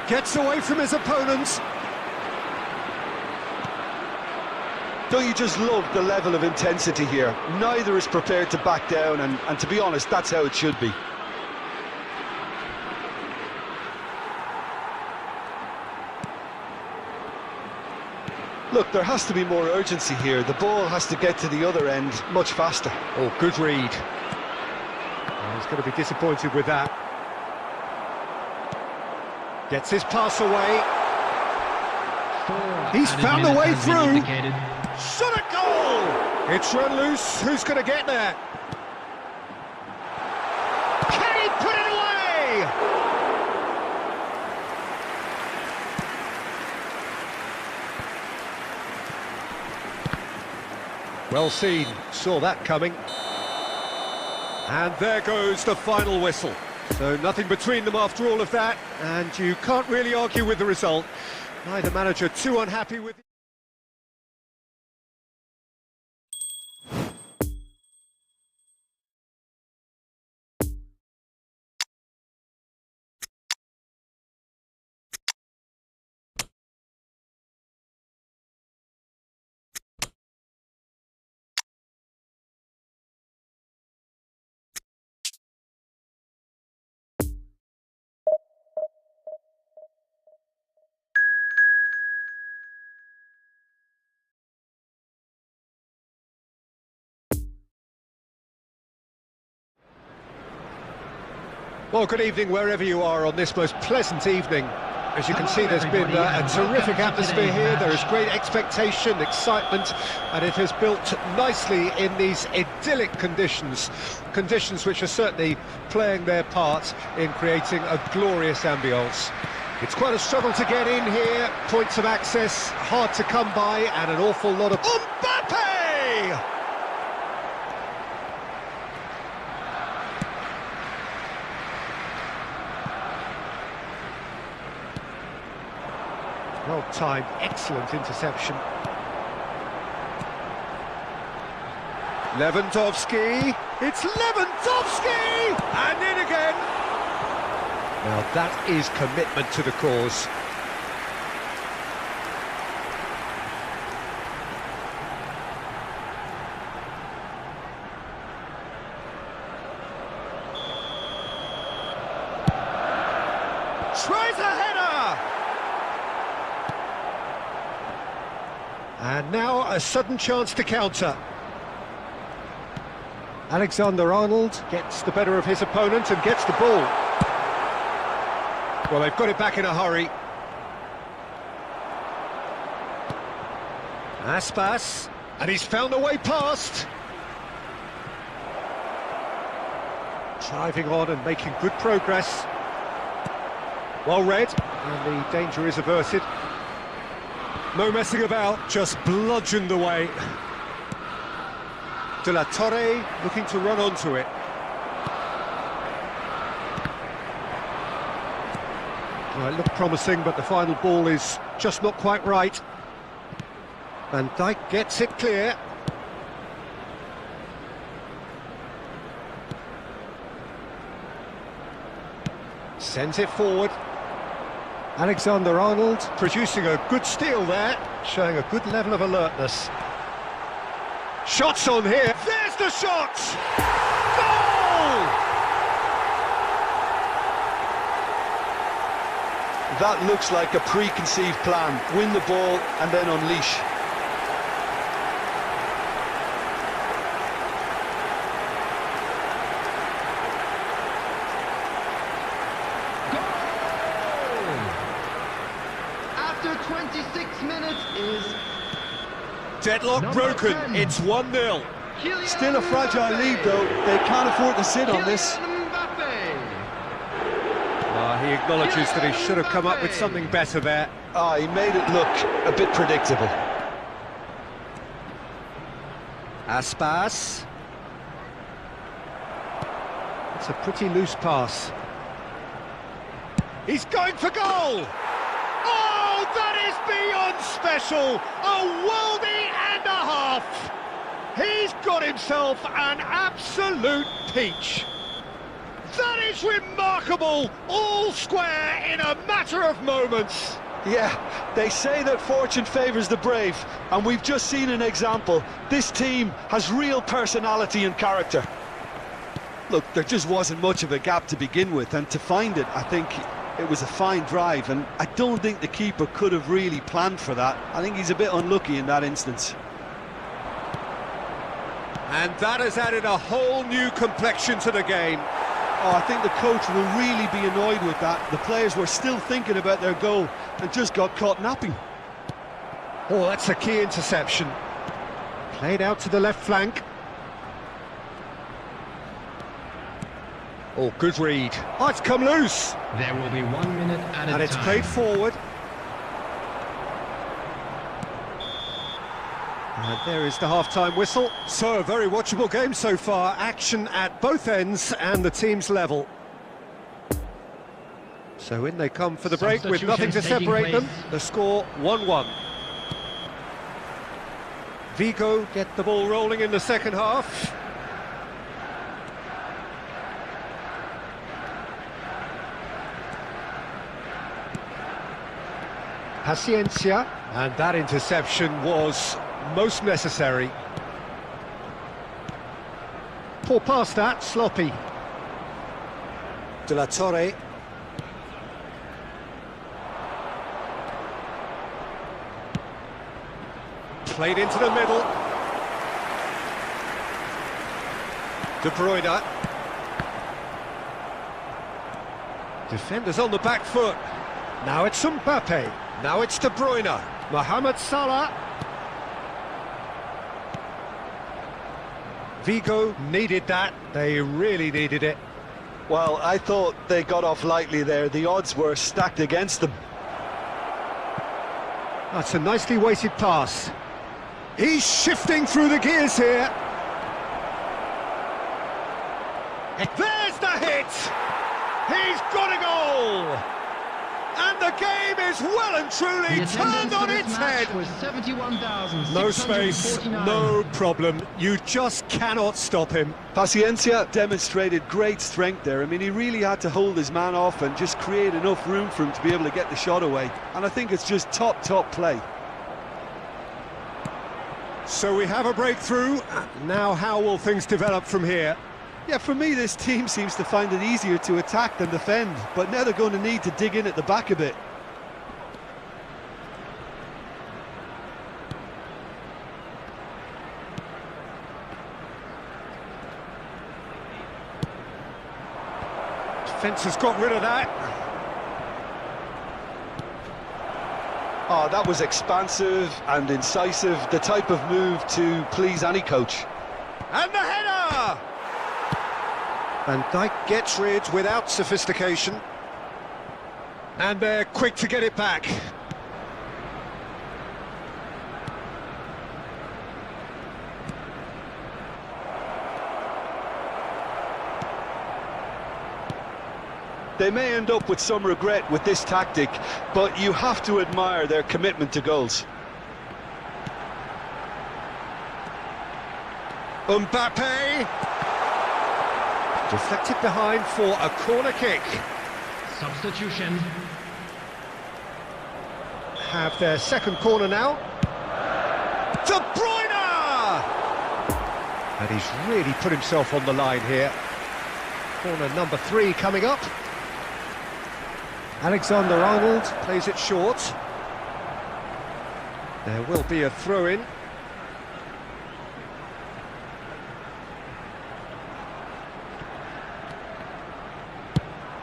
S6: Gets away from his opponents.
S7: Don't you just love the level of intensity here? Neither is prepared to back down, and to be honest, that's how it should be. Look, there has to be more urgency here. The ball has to get to the other end much faster.
S6: Oh, good read. Oh, he's going to be disappointed with that. Gets his pass away. He's found the way through. Shot a goal! It's run loose. Who's going to get there? Can he put it away? Well seen. Saw that coming. And there goes the final whistle. So nothing between them after all of that, and you can't really argue with the result. Neither manager too unhappy with it. Well, good evening wherever you are on this most pleasant evening. As you can see, there's been a terrific atmosphere here. There is great expectation, excitement, and it has built nicely in these idyllic conditions. Conditions which are certainly playing their part in creating a glorious ambience. It's quite a struggle to get in here. Points of access hard to come by, and an awful lot of... Mbappe! Well timed, excellent interception. Lewandowski, it's Lewandowski! And in again! Now that is commitment to the cause. Tries a header! And now a sudden chance to counter. Alexander-Arnold gets the better of his opponent and gets the ball. Well, they've got it back in a hurry. Aspas, and he's found a way past. Driving on and making good progress. Well read, and the danger is averted. No messing about, just bludgeoned away. De La Torre looking to run onto it. Well, it looked promising, but the final ball is just not quite right. Van Dijk gets it clear. Sends it forward. Alexander-Arnold producing a good steal there, showing a good level of alertness. Shots on here. There's the shot! Goal!
S7: That looks like a preconceived plan. Win the ball and then unleash.
S8: After 26 minutes is
S6: Deadlock
S8: Number
S6: broken,
S8: 10.
S6: it's 1-0.
S8: Kylian
S7: Still a fragile
S8: Mbappe.
S7: lead though. They can't afford to sit on this.
S8: Kylian Mbappe.
S6: He acknowledges that he should have come up with something better there.
S7: He made it look a bit predictable.
S6: Aspas. It's a pretty loose pass. He's going for goal! Oh, that is beyond special! A worldie and a half! He's got himself an absolute peach. That is remarkable! All square in a matter of moments.
S7: Yeah, they say that fortune favours the brave, and we've just seen an example. This team has real personality and character. Look, there just wasn't much of a gap to begin with, and to find it, I think it was a fine drive, and I don't think the keeper could have really planned for that. I think he's a bit unlucky in that instance.
S6: And that has added a whole new complexion to the game.
S7: I think the coach will really be annoyed with that. The players were still thinking about their goal and just got caught napping.
S6: Oh, that's a key interception. Played out to the left flank. Oh, good read. Oh, it's come loose.
S8: There will be 1 minute at a time.
S6: And it's played forward. And there is the half-time whistle. So, a very watchable game so far. Action at both ends and the team's level. So in they come for the break with nothing to separate them. The score 1-1. Vigo get the ball rolling in the second half. Paciencia, and that interception was most necessary. Poor pass that, sloppy. De La Torre. Played into the middle. De Bruyne. Defenders on the back foot. Now it's Mbappe. Now it's De Bruyne. Mohamed Salah. Vigo needed that. They really needed it.
S7: Well, I thought they got off lightly there. The odds were stacked against them.
S6: That's a nicely weighted pass. He's shifting through the gears here. There's the hit! He's got a goal! And the game is well and truly turned on its head. No space, no problem. You just cannot stop him.
S7: Paciencia demonstrated great strength there. I mean, he really had to hold his man off and just create enough room for him to be able to get the shot away. And I think it's just top play.
S6: So we have a breakthrough. Now how will things develop from here?
S7: Yeah, for me, this team seems to find it easier to attack than defend, but now they're going to need to dig in at the back a bit.
S6: Defence has got rid of that.
S7: Oh, that was expansive and incisive, the type of move to please any coach.
S6: And the header! Van Dijk gets rid without sophistication. And they're quick to get it back.
S7: They may end up with some regret with this tactic, but you have to admire their commitment to goals.
S6: Mbappe! Deflected behind for a corner kick.
S8: Substitution.
S6: have their second corner now. De Bruyne! And he's really put himself on the line here. Corner number 3 coming up. Alexander-Arnold plays it short. There will be a throw-in.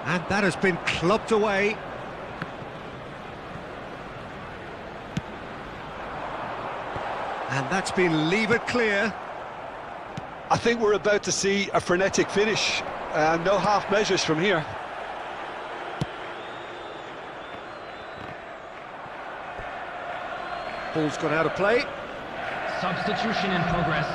S6: And that has been clubbed away. And that's been levered clear.
S7: I think we're about to see a frenetic finish. No half measures from here.
S6: Ball's gone out of play.
S8: Substitution in progress.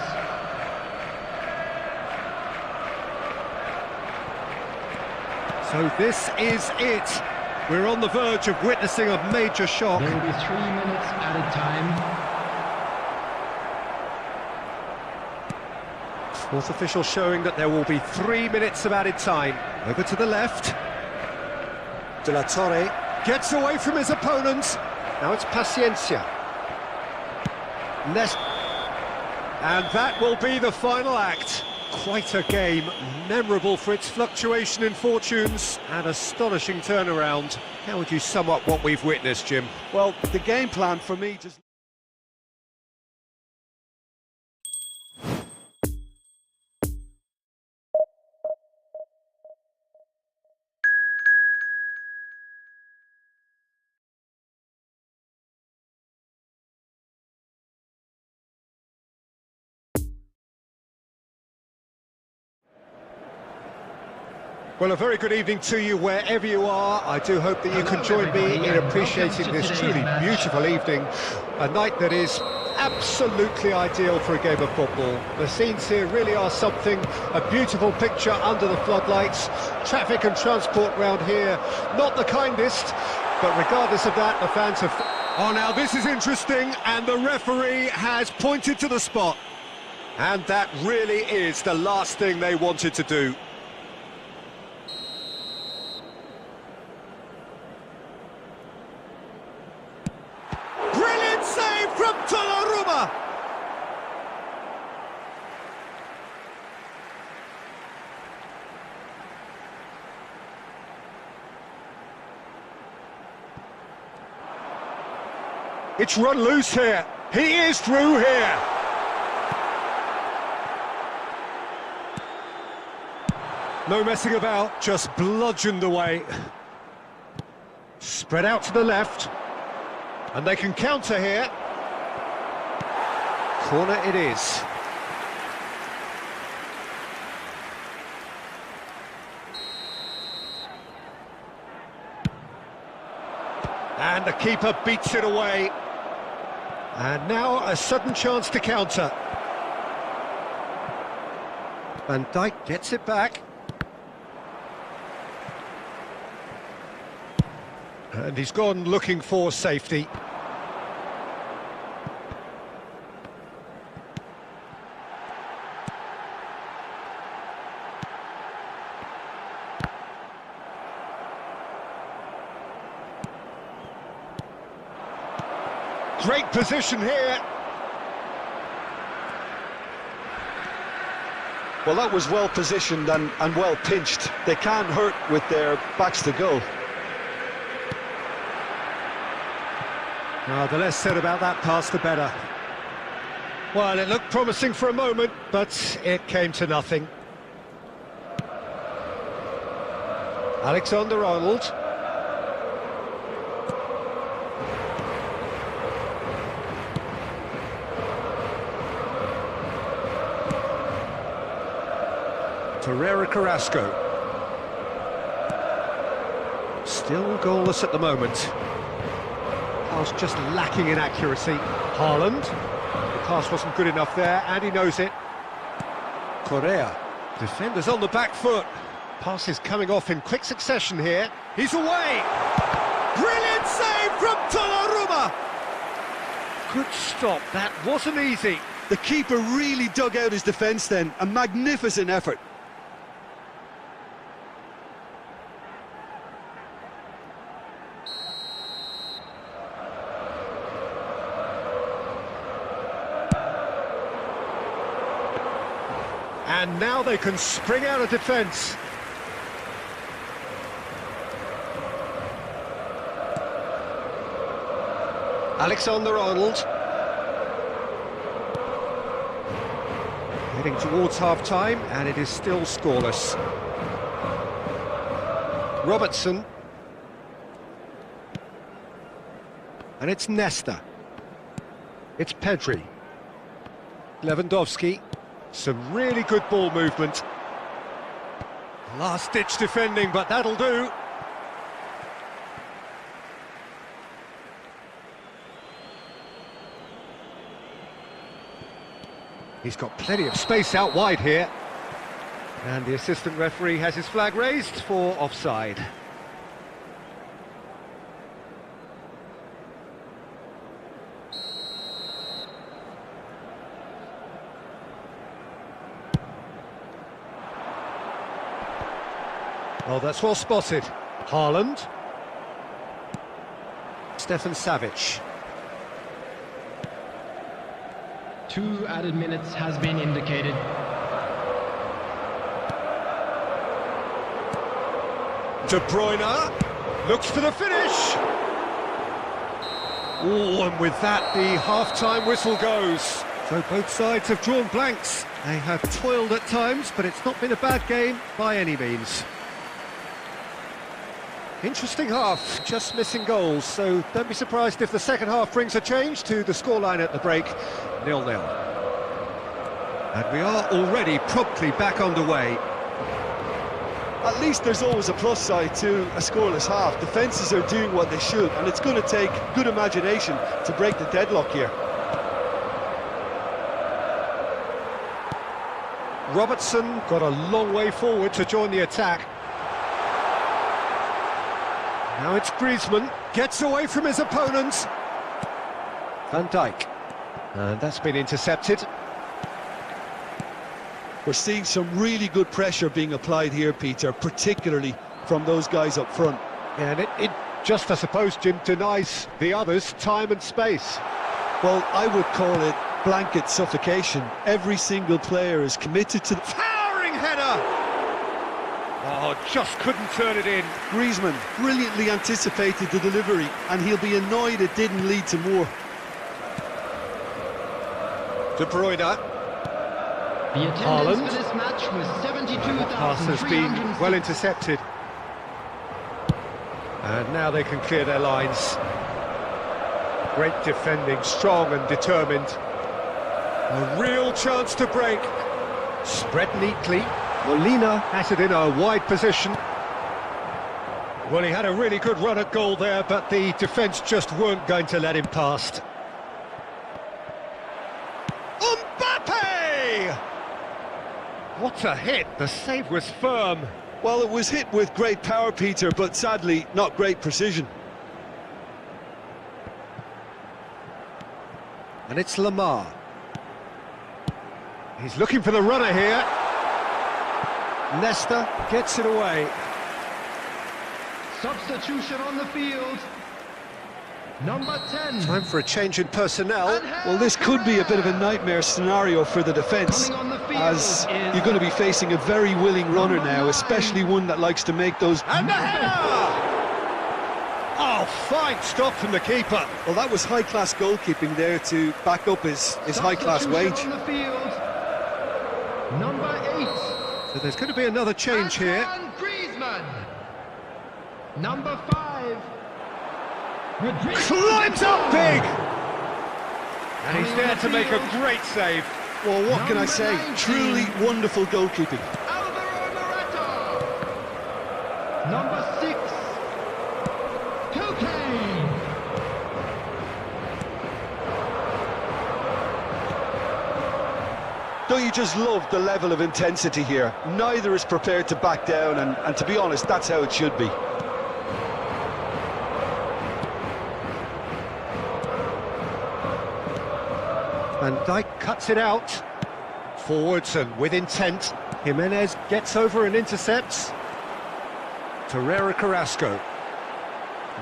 S6: So this is it. We're on the verge of witnessing a major shock.
S8: There will be 3 minutes added time.
S6: Fourth official showing that there will be 3 minutes of added time. Over to the left. De La Torre gets away from his opponent. Now it's Paciencia. And that will be the final act. Quite a game, memorable for its fluctuation in fortunes and astonishing turnaround. How would you sum up what we've witnessed, Jim?
S7: Well, the game plan for me just...
S6: Well, a very good evening to you wherever you are. I do hope that you can join me in appreciating this truly beautiful evening. A night that is absolutely ideal for a game of football. The scenes here really are something, a beautiful picture under the floodlights. Traffic and transport round here, not the kindest, but regardless of that, the fans have... Oh, now this is interesting, and the referee has pointed to the spot. And that really is the last thing they wanted to do. It's run loose here. He is through here. No messing about, just bludgeoned away. Spread out to the left. And they can counter here. Corner it is. And the keeper beats it away. And now a sudden chance to counter. Van Dijk gets it back. And he's gone looking for safety. Great position here.
S7: Well, that was well positioned and well pinched. They can't hurt with their backs to goal.
S6: The less said about that pass, the better. Well, it looked promising for a moment, but it came to nothing. Alexander-Arnold. Torreira Carrasco. Still goalless at the moment. Pass just lacking in accuracy. Haaland. The pass wasn't good enough there, and he knows it. Correa. Defenders on the back foot. Passes coming off in quick succession here. He's away! Brilliant save from Donnarumma! Good stop, that wasn't easy.
S7: The keeper really dug out his defence then. A magnificent effort.
S6: And now they can spring out of defence. Alexander-Arnold. Heading towards half-time, and it is still scoreless. Robertson. And it's Nesta. It's Pedri. Lewandowski. Some really good ball movement. Last-ditch defending, but that'll do. He's got plenty of space out wide here. And the assistant referee has his flag raised for offside. Oh, that's well spotted. Haaland. Stefan Savic.
S8: 2 added minutes has been indicated.
S6: De Bruyne looks for the finish. Oh, and with that, the half-time whistle goes. So both sides have drawn blanks. They have toiled at times, but it's not been a bad game by any means. Interesting half, just missing goals, so don't be surprised if the second half brings a change to the scoreline at the break, 0-0. And we are already promptly back underway.
S7: At least there's always a plus side to a scoreless half. Defences are doing what they should, and it's going to take good imagination to break the deadlock here.
S6: Robertson got a long way forward to join the attack. Now it's Griezmann, gets away from his opponents. Van Dijk, and that's been intercepted.
S7: We're seeing some really good pressure being applied here, Peter, particularly from those guys up front.
S6: Yeah, and it just, I suppose, Jim, denies the others time and space.
S7: Well, I would call it blanket suffocation. Every single player is committed to the...
S6: Towering header! Oh, just couldn't turn it in.
S7: Griezmann brilliantly anticipated the delivery, and he'll be annoyed it didn't lead to more.
S6: De Bruyne.
S8: The attendance for this match was 72,300.
S6: Pass has been well intercepted. And now they can clear their lines. Great defending, strong and determined. A real chance to break. Spread neatly. Molina has it in a wide position. Well, he had a really good run at goal there, but the defence just weren't going to let him past. Mbappe! What a hit! The save was firm.
S7: Well, it was hit with great power, Peter, but sadly, not great precision.
S6: And it's Lamar. He's looking for the runner here. Nesta gets it away.
S8: Substitution on the field. Number 10.
S6: Time for a change in personnel.
S7: Well, this could be a bit of a nightmare scenario for the defence, as you're going to be facing a very willing runner now, especially one that likes to make those...
S6: And the header! Oh, fine stop from the keeper.
S7: Well, that was high-class goalkeeping there to back up his high-class wage.
S8: On the field. Number 8.
S6: So there's going to be another change here.
S8: Griezmann. Number 5.
S6: Climbs up big! And he's there to make a great save.
S7: Well, what can I say?
S8: 19.
S7: Truly wonderful goalkeeping.
S8: Alvaro Morata. Number 6. Cocaine.
S7: Don't you just love the level of intensity here? Neither is prepared to back down, and to be honest, that's how it should be.
S6: Van Dijk cuts it out. Forwards and with intent. Jimenez gets over and intercepts. Torreira Carrasco.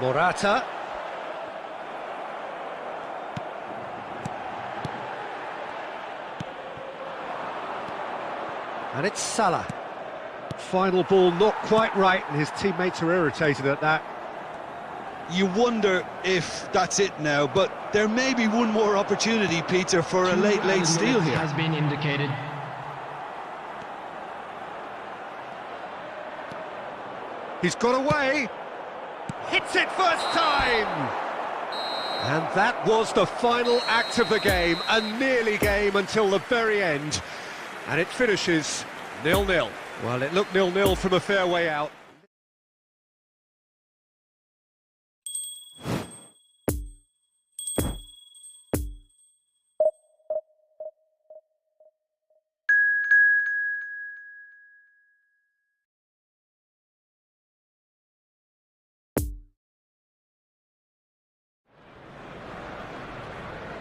S6: Morata. And it's Salah. Final ball not quite right, and his teammates are irritated at that.
S7: You wonder if that's it now, but there may be one more opportunity, Peter, for a late steal here.
S8: Has been indicated.
S6: He's got away. Hits it first time. And that was the final act of the game, a nearly game until the very end. And it finishes 0-0. Well, it looked 0-0 from a fair way out.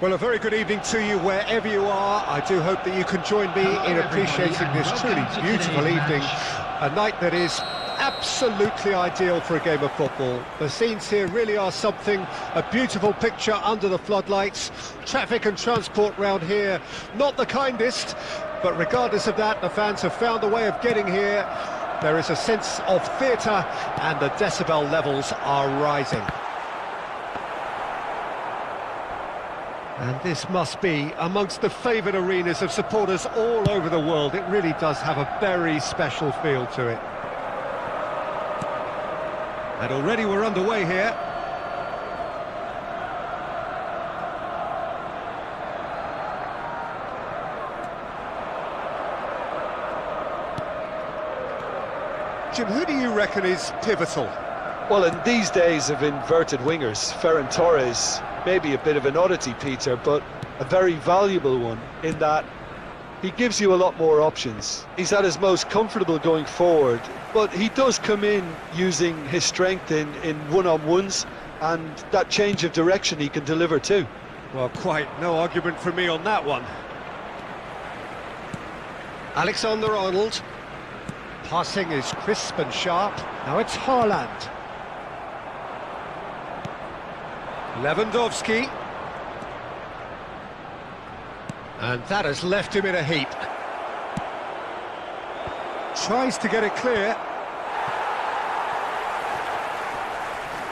S6: Well, a very good evening to you wherever you are. I do hope that you can join me in appreciating this truly beautiful evening. A night that is absolutely ideal for a game of football. The scenes here really are something, a beautiful picture under the floodlights. Traffic and transport round here, not the kindest, but regardless of that, the fans have found a way of getting here. There is a sense of theatre and the decibel levels are rising. And this must be amongst the favoured arenas of supporters all over the world. It really does have a very special feel to it. And already we're underway here. Jim, who do you reckon is pivotal?
S7: Well, in these days of inverted wingers, Ferran Torres may be a bit of an oddity, Peter, but a very valuable one in that he gives you a lot more options. He's at his most comfortable going forward, but he does come in using his strength in one-on-ones, and that change of direction he can deliver too.
S6: Well, quite no argument from me on that one. Alexander-Arnold. Passing is crisp and sharp. Now it's Haaland. Lewandowski. And that has left him in a heap. Tries to get it clear.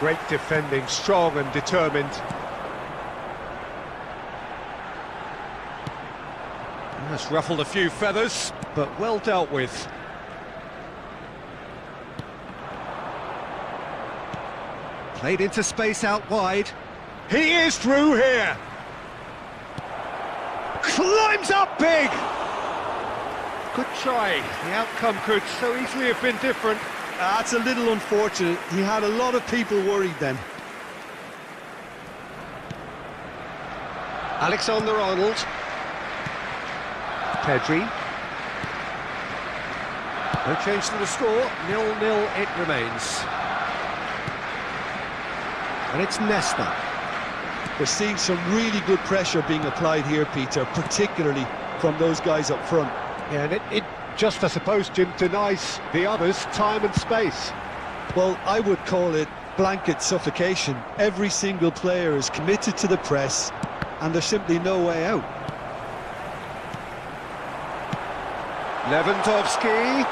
S6: Great defending, strong and determined. That's ruffled a few feathers, but well dealt with. Played into space out wide. He is through here. Climbs up big. Good try. The outcome could so easily have been different.
S7: That's a little unfortunate. He had a lot of people worried then.
S6: Alexander-Arnold. Pedri. No change to the score. 0-0 it remains. And it's Nesta.
S7: We're seeing some really good pressure being applied here, Peter, particularly from those guys up front.
S6: Yeah, and it just, I suppose, Jim, denies the others time and space.
S7: Well, I would call it blanket suffocation. Every single player is committed to the press, and there's simply no way out.
S6: Lewandowski.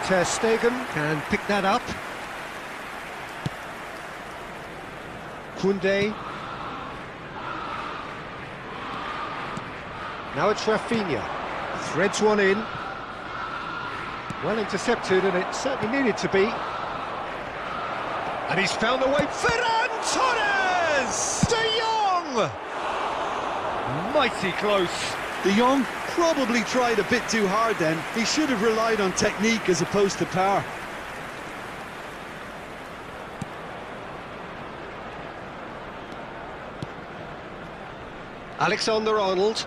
S6: Ter Stegen can pick that up. Koundé. Now it's Rafinha. Threads one in. Well intercepted, and it certainly needed to be. And he's found a way. Ferran Torres! De Jong! Mighty close.
S7: De Jong probably tried a bit too hard then. He should have relied on technique as opposed to power.
S6: Alexander-Arnold.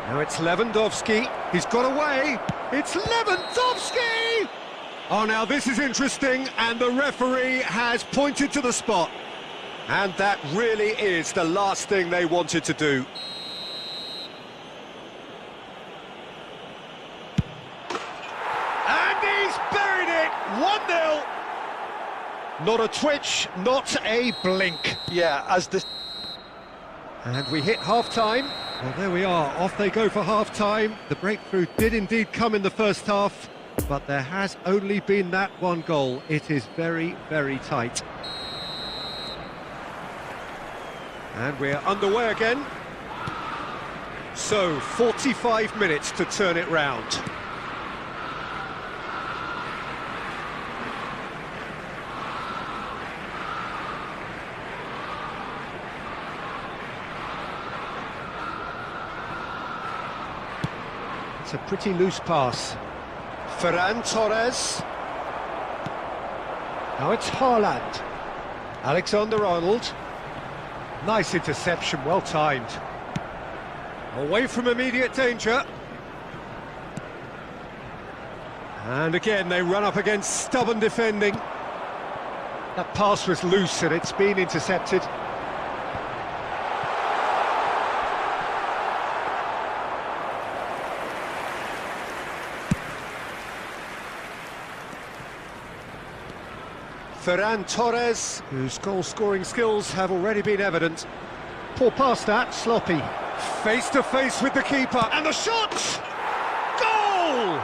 S6: Now it's Lewandowski. He's got away. It's Lewandowski! Oh, now this is interesting, and the referee has pointed to the spot. And that really is the last thing they wanted to do. And he's buried it! 1-0. Not a twitch, not a blink.
S7: Yeah, as the...
S6: And we hit half-time. Well, there we are. Off they go for half-time. The breakthrough did indeed come in the first half, but there has only been that one goal. It is very, very tight. And we're underway again. So, 45 minutes to turn it round. It's a pretty loose pass. Ferran Torres. Now it's Haaland. Alexander-Arnold. Nice interception, well timed. Away from immediate danger. And again they run up against stubborn defending. That pass was loose and it's been intercepted. Ferran Torres, whose goal-scoring skills have already been evident. Poor pass that, sloppy. Face to face with the keeper, and the shot! Goal!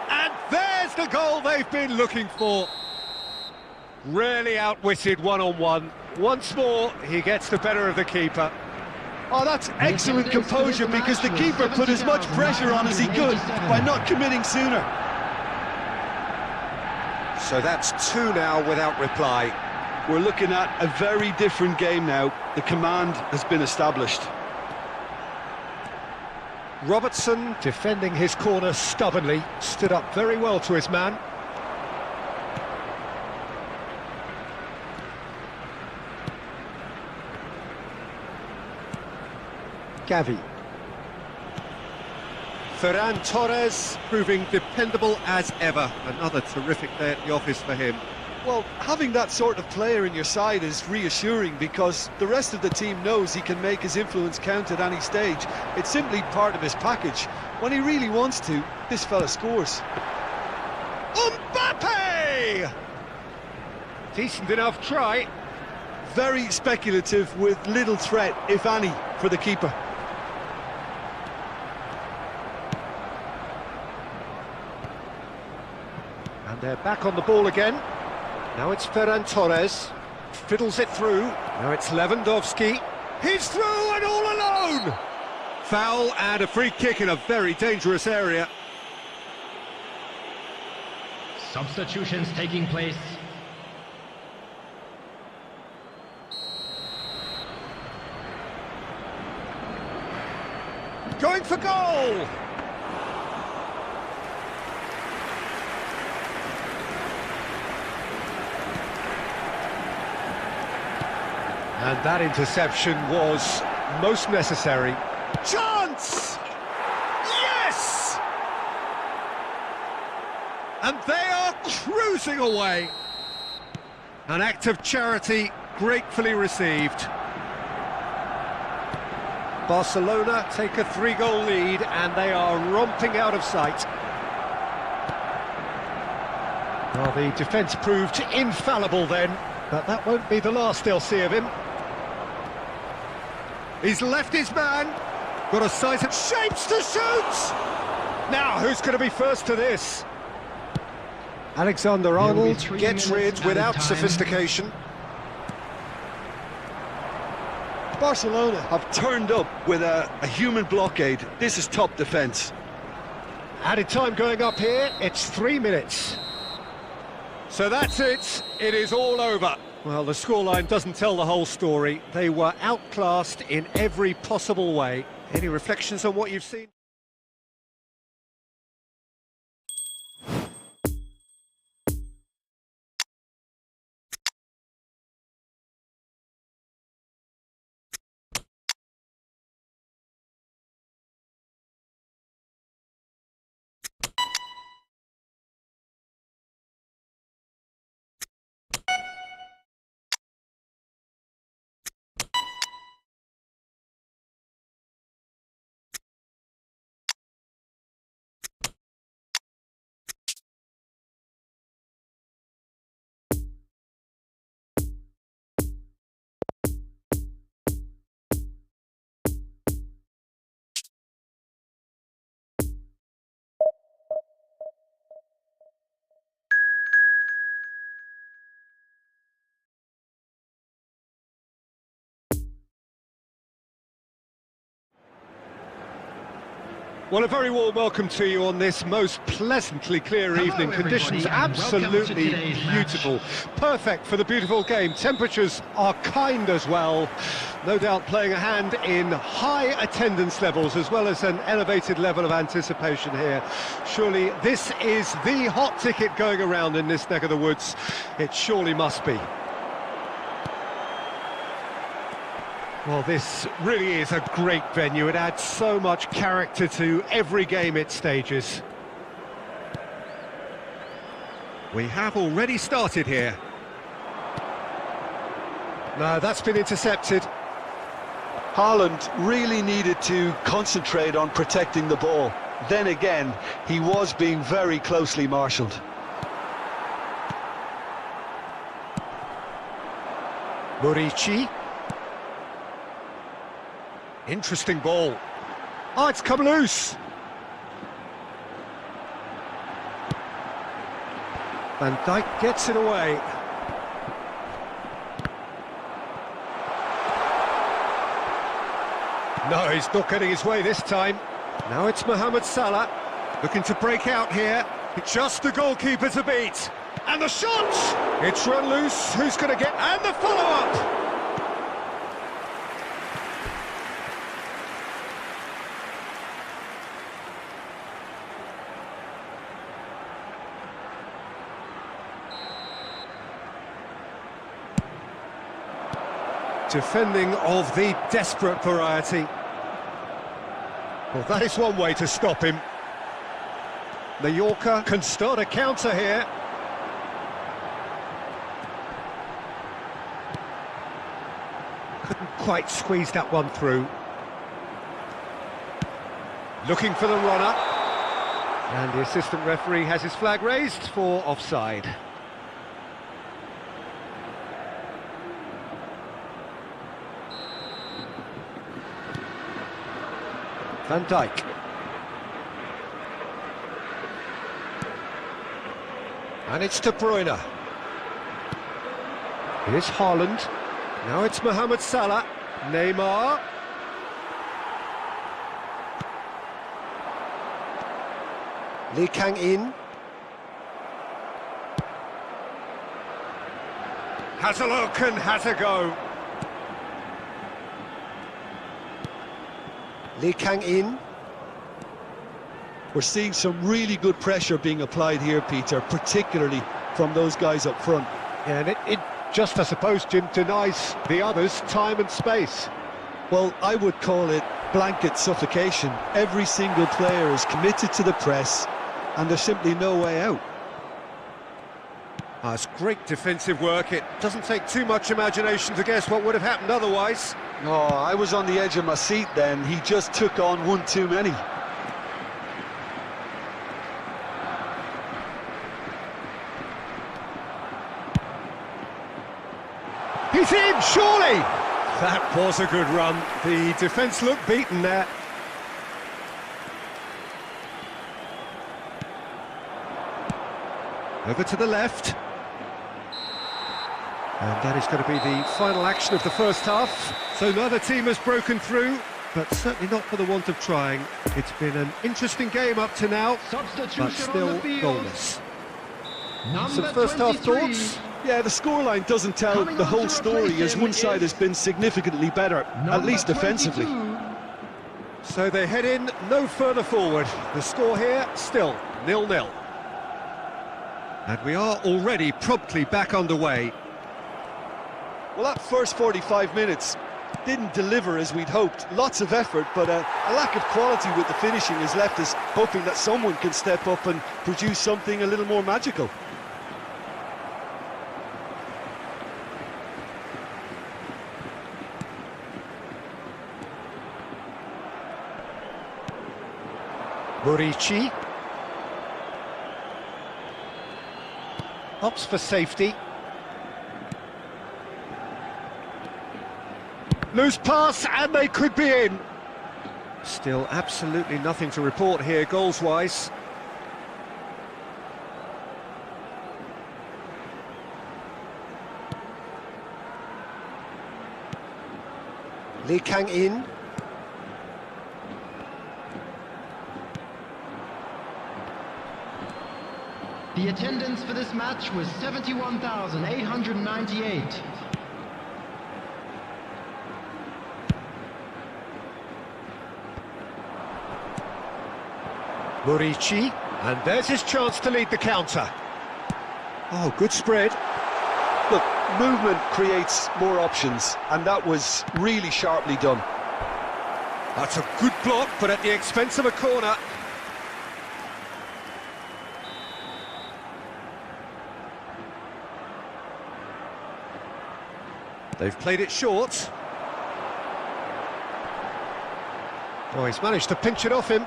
S6: And there's the goal they've been looking for. Rarely outwitted one-on-one. Once more, he gets the better of the keeper.
S9: Oh, that's excellent composure, because the keeper put as much pressure on as he could by not committing sooner.
S6: So that's 2 now without reply.
S9: We're looking at a very different game now. The command has been established.
S6: Robertson, defending his corner stubbornly, stood up very well to his man. Gavi. Ferran Torres, proving dependable as ever. Another terrific day at the office for him.
S7: Well, having that sort of player in your side is reassuring, because the rest of the team knows he can make his influence count at any stage. It's simply part of his package. When he really wants to, this fella scores.
S6: Mbappe! Decent enough try.
S7: Very speculative, with little threat, if any, for the keeper.
S6: And they're back on the ball again. Now it's Ferran Torres. Fiddles it through. Now it's Lewandowski. He's through and all alone! Foul and a free kick in a very dangerous area.
S8: Substitutions taking place.
S6: Going for goal! And that interception was most necessary. Chance! Yes! And they are cruising away. An act of charity gratefully received. Barcelona take a 3-goal lead and they are romping out of sight. Well, the defence proved infallible then, but that won't be the last they'll see of him. He's left his man, got a size of shapes to shoot! Now, who's going to be first to this? Alexander-Arnold gets rid without sophistication.
S7: Barcelona have turned up with a human blockade. This is top defence.
S6: Added time going up here, it's 3 minutes. So that's it, it is all over. Well, the scoreline doesn't tell the whole story. They were outclassed in every possible way. Any reflections on what you've seen? Well, a very warm welcome to you on this most pleasantly clear evening. Conditions absolutely beautiful. Perfect for the beautiful game. Temperatures are kind as well. No doubt playing a hand in high attendance levels as well as an elevated level of anticipation here. Surely this is the hot ticket going around in this neck of the woods. It surely must be. Well, this really is a great venue. It adds so much character to every game it stages. We have already started here. No, that's been intercepted.
S7: Haaland really needed to concentrate on protecting the ball. Then again, he was being very closely marshalled.
S6: Murici. Interesting ball. Oh, it's come loose. Van Dijk gets it away. No, he's not getting his way this time. Now it's Mohamed Salah, looking to break out here. It's just the goalkeeper to beat. And the shot! It's run loose. Who's going to get... And the follow-up! Defending of the desperate variety. Well, that is one way to stop him. The Yorker can start a counter here. Couldn't quite squeeze that one through. Looking for the runner. And the assistant referee has his flag raised for offside. Van Dijk. And it's De Bruyne. Here's Haaland. Now it's Mohamed Salah. Neymar. Lee Kang-in. Has a look and has a go. Lee Kang-in.
S7: We're seeing some really good pressure being applied here, Peter, particularly from those guys up front.
S6: Yeah, and it just, I suppose, Jim, denies the others time and space.
S7: Well, I would call it blanket suffocation. Every single player is committed to the press, and there's simply no way out.
S6: It's great defensive work. It doesn't take too much imagination to guess what would have happened otherwise.
S7: Oh, I was on the edge of my seat then. He just took on one too many.
S6: He's in, surely! That was a good run. The defence looked beaten there. Over to the left. And that is going to be the final action of the first half. So neither team has broken through, but certainly not for the want of trying. It's been an interesting game up to now, but still goalless. Some first half thoughts?
S7: Yeah, the scoreline doesn't tell the whole story, as one side has been significantly better, at least defensively.
S6: So they head in no further forward. The score here, still 0-0. And we are already promptly back underway.
S7: Well, that first 45 minutes didn't deliver as we'd hoped. Lots of effort, but a lack of quality with the finishing has left us hoping that someone can step up and produce something a little more magical.
S6: Murici. Opts for safety. Loose pass, and they could be in. Still absolutely nothing to report here, goals-wise. Lee Kang-in.
S8: The attendance for this match was 71,898.
S6: Murici, and there's his chance to lead the counter. Oh, good spread.
S7: Look, movement creates more options, and that was really sharply done.
S6: That's a good block, but at the expense of a corner. They've played it short. Oh, he's managed to pinch it off him.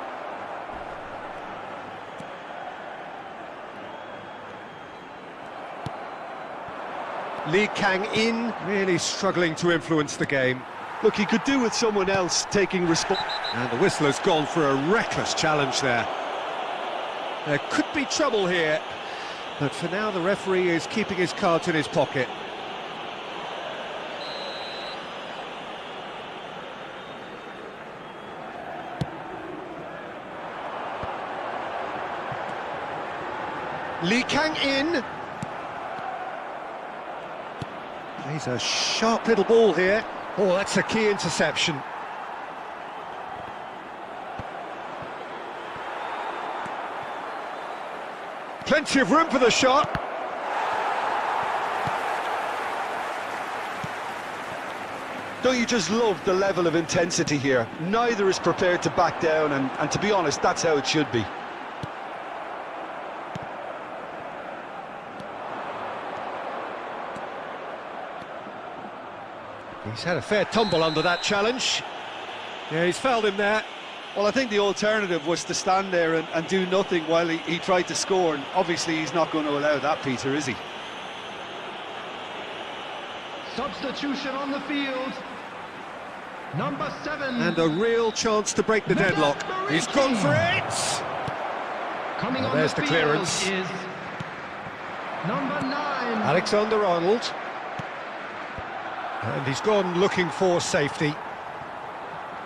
S6: Lee Kang In really struggling to influence the game.
S7: Look, he could do with someone else taking response.
S6: And the whistle has gone for a reckless challenge there. There could be trouble here, but for now the referee is keeping his cards in his pocket. Lee Kang In. Plays a sharp little ball here. Oh, that's a key interception. Plenty of room for the shot.
S7: Don't you just love the level of intensity here? Neither is prepared to back down, and to be honest, that's how it should be.
S6: He's had a fair tumble under that challenge. Yeah, he's fouled him there.
S7: Well, I think the alternative was to stand there and do nothing while he tried to score, and obviously he's not going to allow that, Peter, is he?
S8: Substitution on the field. Number 7.
S6: And a real chance to break the deadlock. He's gone for it!
S8: Coming on
S6: there's
S8: the
S6: the
S8: field
S6: clearance.
S8: is number 9.
S6: Alexander-Arnold. And he's gone looking for safety.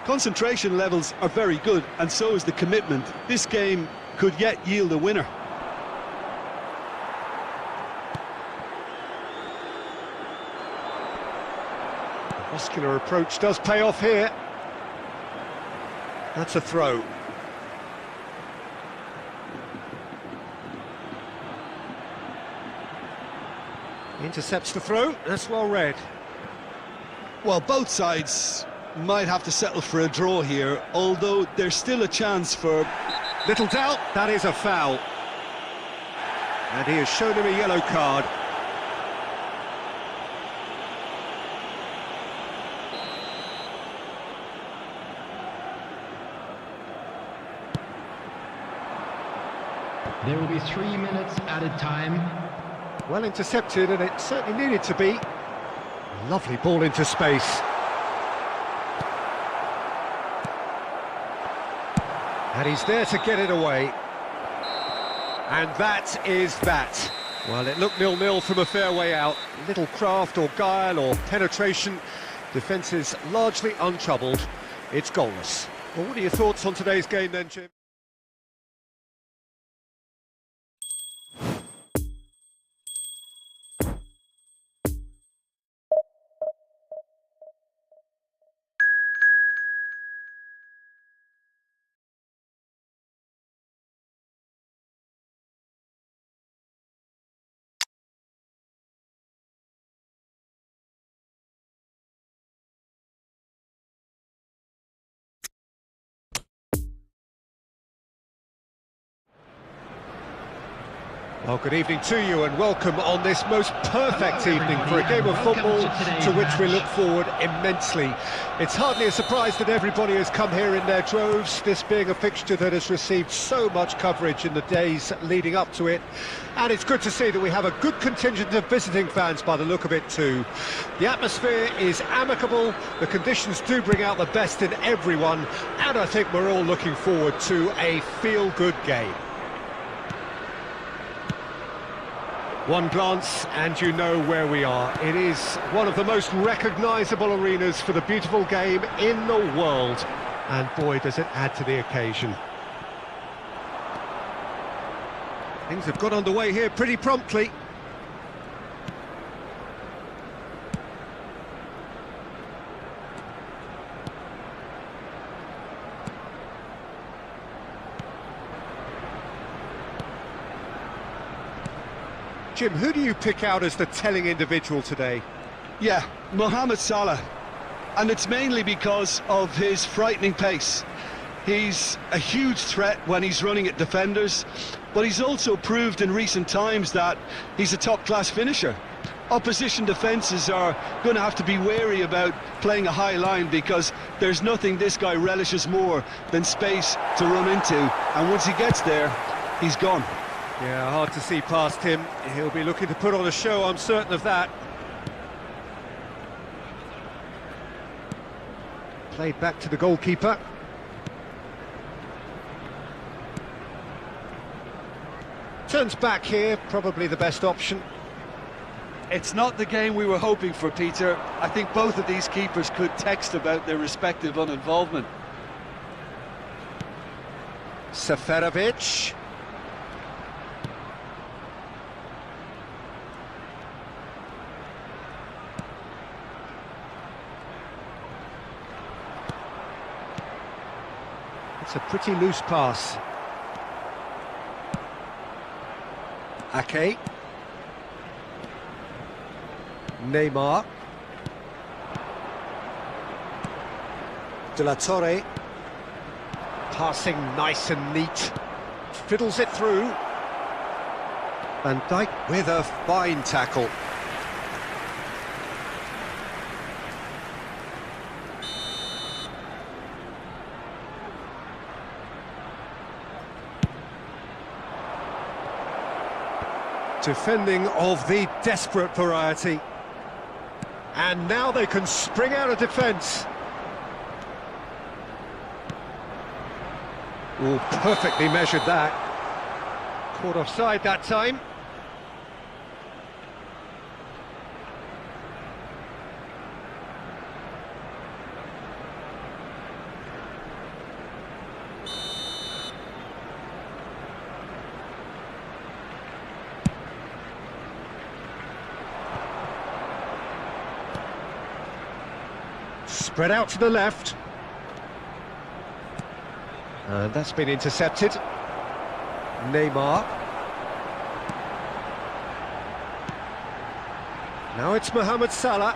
S7: Concentration levels are very good, and so is the commitment. This game could yet yield a winner.
S6: The muscular approach does pay off here. That's a throw. Intercepts the throw, that's well read.
S7: Well, both sides might have to settle for a draw here, although there's still a chance for...
S6: Little doubt, that is a foul. And he has shown him a yellow card.
S8: There will be 3 minutes added time.
S6: Well intercepted, and it certainly needed to be. Lovely ball into space. And he's there to get it away. And that is that. Well, it looked 0-0 from a fair way out. Little craft or guile or penetration. Defence is largely untroubled. It's goalless. Well, what are your thoughts on today's game then, Jim? Well, good evening to you and welcome on this most perfect evening for a game of football to which we look forward immensely. It's hardly a surprise that everybody has come here in their droves, this being a fixture that has received so much coverage in the days leading up to it. And it's good to see that we have a good contingent of visiting fans by the look of it too. The atmosphere is amicable, the conditions do bring out the best in everyone, and I think we're all looking forward to a feel-good game. One glance and you know where we are. It is one of the most recognisable arenas for the beautiful game in the world. And boy, does it add to the occasion. Things have got underway here pretty promptly. Jim, who do you pick out as the telling individual today?
S9: Yeah, Mohamed Salah. And it's mainly because of his frightening pace. He's a huge threat when he's running at defenders, but he's also proved in recent times that he's a top-class finisher. Opposition defences are going to have to be wary about playing a high line because there's nothing this guy relishes more than space to run into, and once he gets there, he's gone.
S6: Yeah, hard to see past him. He'll be looking to put on a show, I'm certain of that. Played back to the goalkeeper. Turns back here, probably the best option.
S9: It's not the game we were hoping for, Peter. I think both of these keepers could text about their respective uninvolvement.
S6: Seferovic. It's a pretty loose pass. Ake. Neymar. De La Torre. Passing nice and neat. Fiddles it through. Van Dijk with a fine tackle. Defending of the desperate variety. And now they can spring out of defence. Oh, perfectly measured that. Caught offside that time. Spread out to the left. And that's been intercepted. Neymar. Now it's Mohamed Salah.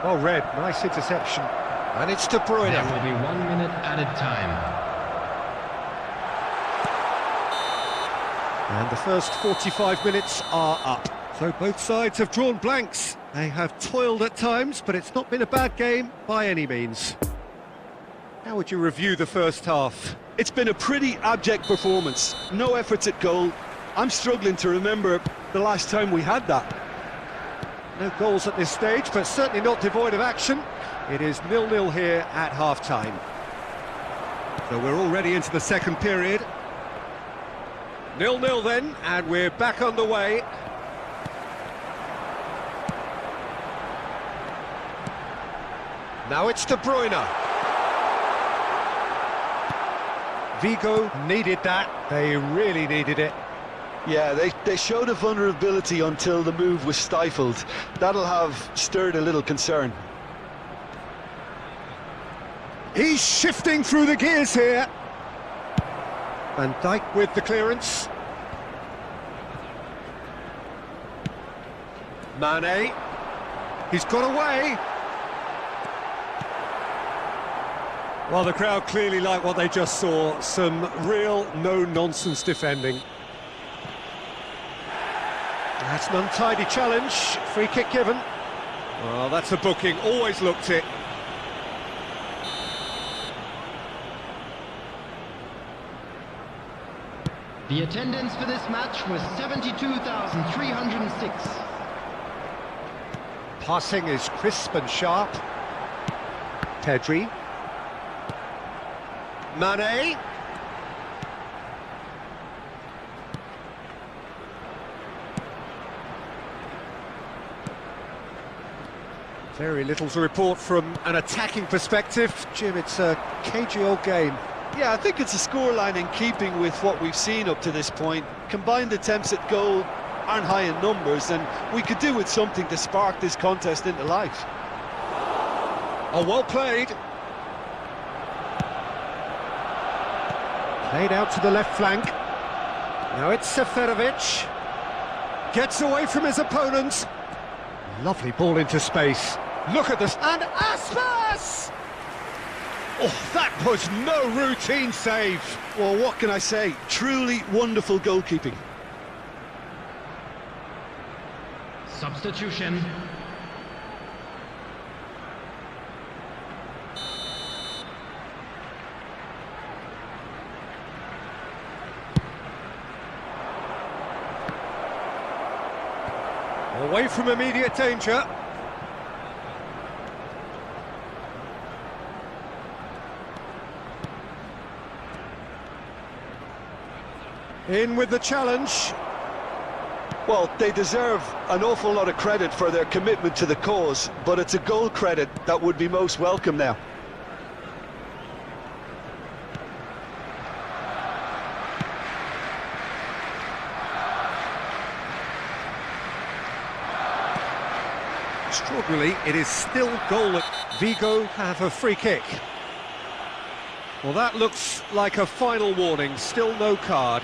S6: Well read, nice interception. And it's De Bruyne.
S8: There will be 1 minute added time.
S6: And the first 45 minutes are up. So both sides have drawn blanks. They have toiled at times, but it's not been a bad game by any means. How would you review the first half?
S9: It's been a pretty abject performance. No efforts at goal. I'm struggling to remember the last time we had that.
S6: No goals at this stage, but certainly not devoid of action. It is 0-0 here at half-time. So we're already into the second period. 0-0 then, and we're back underway. Now it's De Bruyne. Vigo needed that. They really needed it.
S9: Yeah, they showed a vulnerability until the move was stifled. That'll have stirred a little concern.
S6: He's shifting through the gears here. Van Dijk with the clearance. Mane. He's got away. Well, the crowd clearly like what they just saw. Some real no-nonsense defending. That's an untidy challenge. Free kick given. Well, that's a booking. Always looked it.
S8: The attendance for this match was 72,306.
S6: Passing is crisp and sharp. Pedri. Mane. Very little to report from an attacking perspective. Jim, it's a cagey old game.
S9: Yeah, I think it's a scoreline in keeping with what we've seen up to this point. Combined attempts at goal aren't high in numbers, and we could do with something to spark this contest into life.
S6: Oh, well played. Played out to the left flank. Now it's Seferovic. Gets away from his opponent. Lovely ball into space. Look at this. And Aspas! Oh, that was no routine save.
S9: Well, what can I say? Truly wonderful goalkeeping.
S8: Substitution.
S6: Away from immediate danger. In with the challenge.
S9: Well, they deserve an awful lot of credit for their commitment to the cause, but it's a goal credit that would be most welcome now.
S6: Extraordinarily, it is still goal. Vigo have a free kick. Well, that looks like a final warning. Still no card.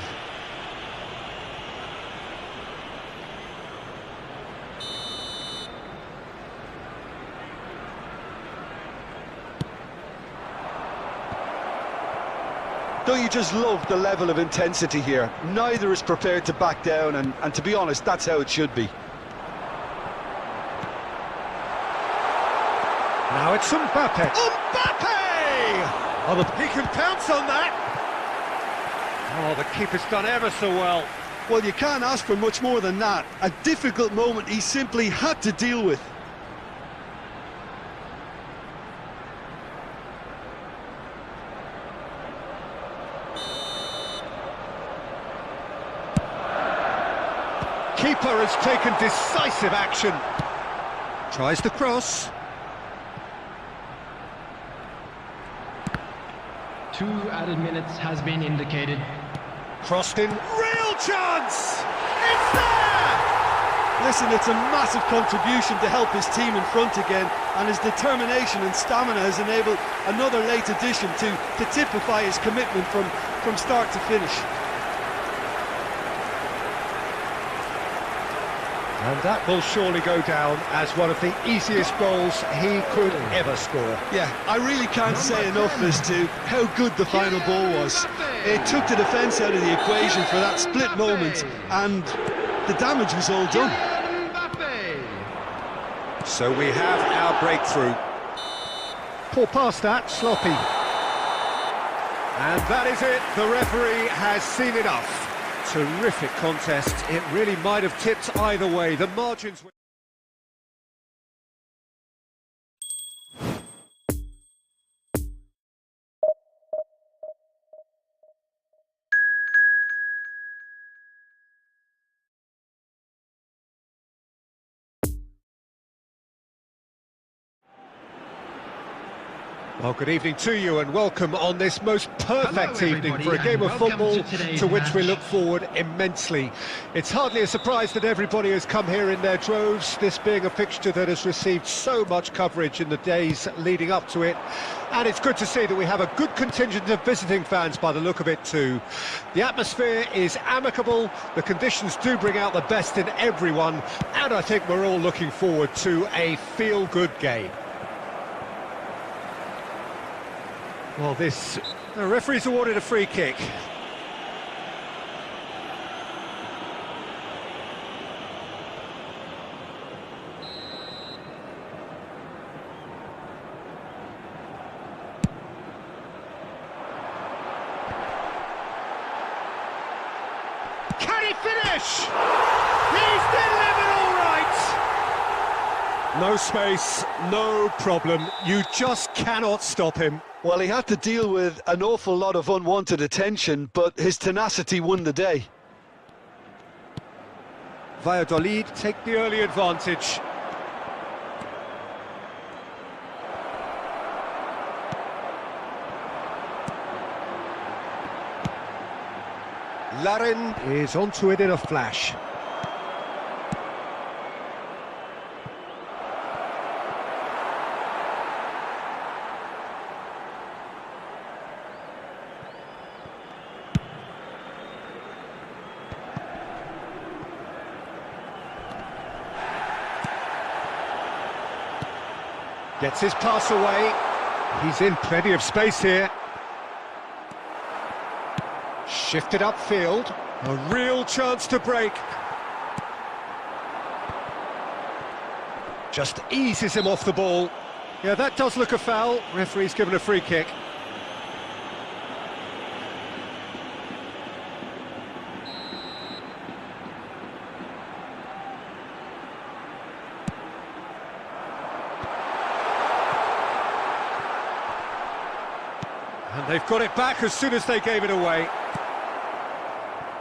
S9: Don't you just love the level of intensity here? Neither is prepared to back down, and to be honest, that's how it should be.
S6: Now it's Mbappe. Mbappe! Oh, he can pounce on that. Oh, the keeper's done ever so well.
S9: Well, you can't ask for much more than that. A difficult moment he simply had to deal with.
S6: Keeper has taken decisive action. Tries the cross.
S8: 2 added minutes has been indicated.
S6: Crossed in. Real chance! It's there!
S9: Listen, it's a massive contribution to help his team in front again, and his determination and stamina has enabled another late addition to typify his commitment from start to finish.
S6: And that will surely go down as one of the easiest goals he could ever score.
S9: Yeah, I really can't say enough as to how good the final ball was. It took the defence out of the equation for that split moment, and the damage was all done.
S6: So we have our breakthrough. Poor pass that, sloppy. And that is it, the referee has seen enough. Terrific contest, it really might have tipped either way, the margins were... Well, good evening to you and welcome on this most perfect evening for a game of football to which we look forward immensely. It's hardly a surprise that everybody has come here in their droves, this being a fixture that has received so much coverage in the days leading up to it. And it's good to see that we have a good contingent of visiting fans by the look of it too. The atmosphere is amicable, the conditions do bring out the best in everyone, and I think we're all looking forward to a feel-good game. Well, the referee's awarded a free kick. Can he finish? He's delivered all right! No space, no problem. You just cannot stop him.
S9: Well, he had to deal with an awful lot of unwanted attention, but his tenacity won the day.
S6: Valladolid take the early advantage. Larin is onto it in a flash. Gets his pass away. He's in plenty of space here. Shifted upfield. A real chance to break. Just eases him off the ball. Yeah, that does look a foul. Referee's given a free kick. And they've got it back as soon as they gave it away.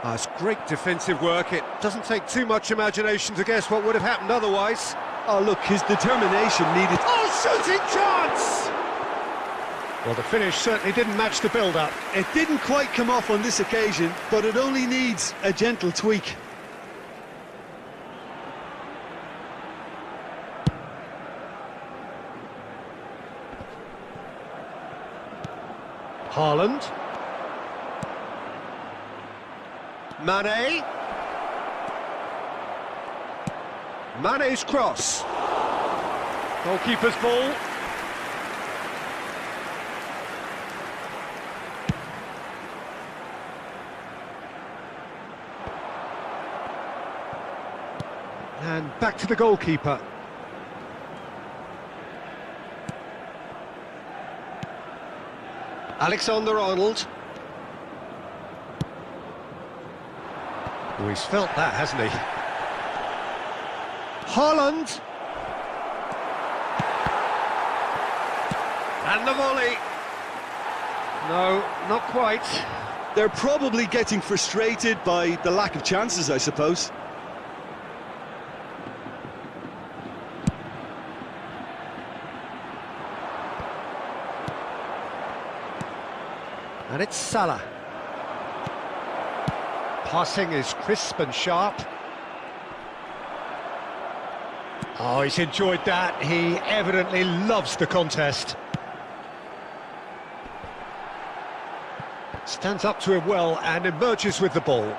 S6: Oh, it's great defensive work. It doesn't take too much imagination to guess what would have happened otherwise.
S9: Oh, look, his determination needed...
S6: Oh, shooting chance! Well, the finish certainly didn't match the build-up.
S9: It didn't quite come off on this occasion, but it only needs a gentle tweak.
S6: Haaland. Mane. Mane's cross. Goalkeeper's ball. And back to the goalkeeper. Alexander-Arnold. Oh, he's felt that, hasn't he? Haaland. And the volley. No, not quite.
S9: They're probably getting frustrated by the lack of chances, I suppose.
S6: And it's Salah. Passing is crisp and sharp. Oh, he's enjoyed that. He evidently loves the contest. Stands up to him well and emerges with the ball.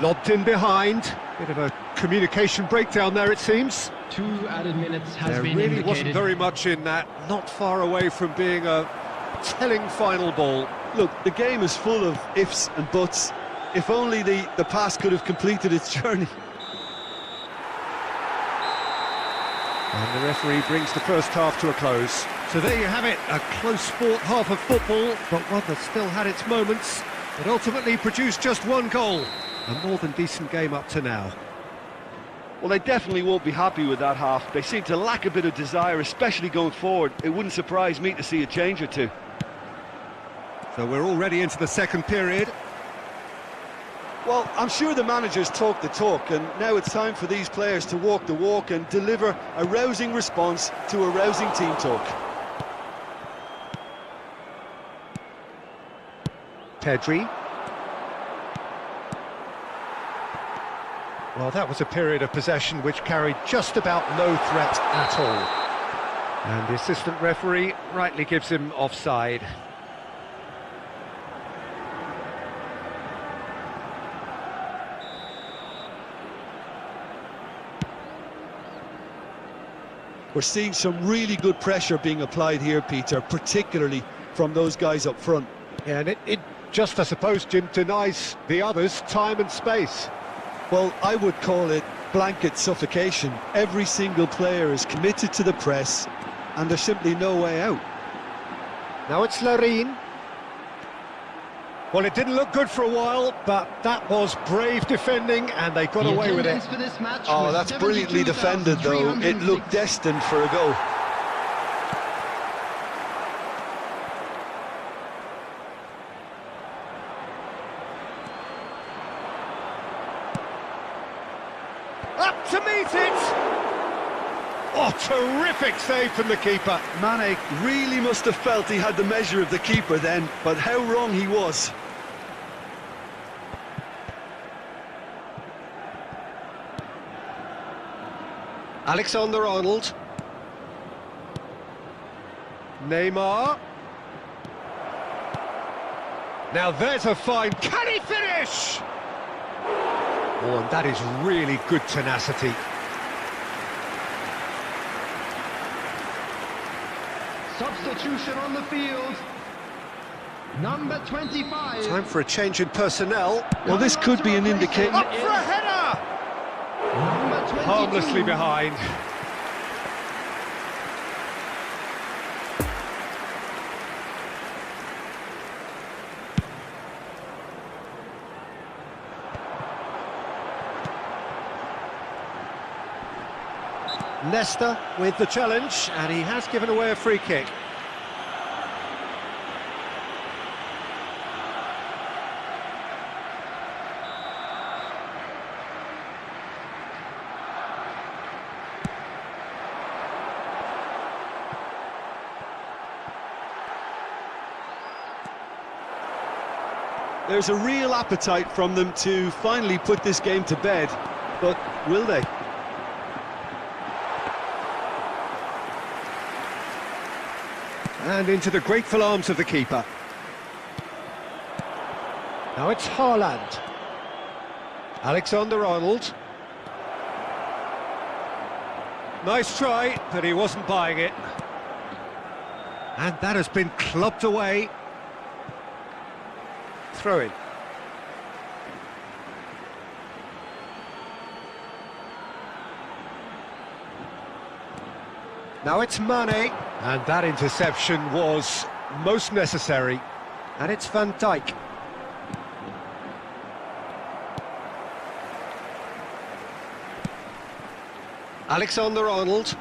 S6: Lobbed in behind. Bit of a communication breakdown there, it seems.
S8: 2 added minutes has
S6: There
S8: been
S6: really
S8: indicated.
S6: wasn't very much in that. Not far away from being a telling final ball.
S9: Look, the game is full of ifs and buts. If only the pass could have completed its journey.
S6: And the referee brings the first half to a close. So there you have it, a close-fought half of football, but one that still had its moments. It ultimately produced just one goal. A more than decent game up to now.
S9: Well, they definitely won't be happy with that half. They seem to lack a bit of desire, especially going forward. It wouldn't surprise me to see a change or two.
S6: So we're already into the second period.
S9: Well, I'm sure the managers talk the talk, and now it's time for these players to walk the walk and deliver a rousing response to a rousing team talk.
S6: Pedri. Well, that was a period of possession which carried just about no threat at all. And the assistant referee rightly gives him offside.
S9: We're seeing some really good pressure being applied here, Peter, particularly from those guys up front.
S6: Yeah, and it just, I suppose, Jim, denies the others time and space.
S9: Well, I would call it blanket suffocation. Every single player is committed to the press, and there's simply no way out.
S6: Now it's Larin. Well, it didn't look good for a while, but that was brave defending, and they got away with it.
S9: Oh, that's brilliantly defended, though. It looked destined for a goal.
S6: Up to meet it! Oh, terrific save from the keeper.
S9: Mane really must have felt he had the measure of the keeper then, but how wrong he was.
S6: Alexander-Arnold. Neymar. Now there's a fine... Can he finish? Oh, and that is really good tenacity.
S8: Substitution on the field. Number 25.
S6: Time for a change in personnel.
S9: Well, this could be an indicator.
S6: Up for a header!
S8: Number 22.
S6: Harmlessly behind. Nesta with the challenge, and he has given away a free kick.
S9: There's a real appetite from them to finally put this game to bed, but will they?
S6: And into the grateful arms of the keeper. Now it's Haaland. Alexander-Arnold. Nice try, but he wasn't buying it. And that has been clubbed away. Throw in. Now it's Mane, and that interception was most necessary. And it's Van Dijk. Alexander-Arnold.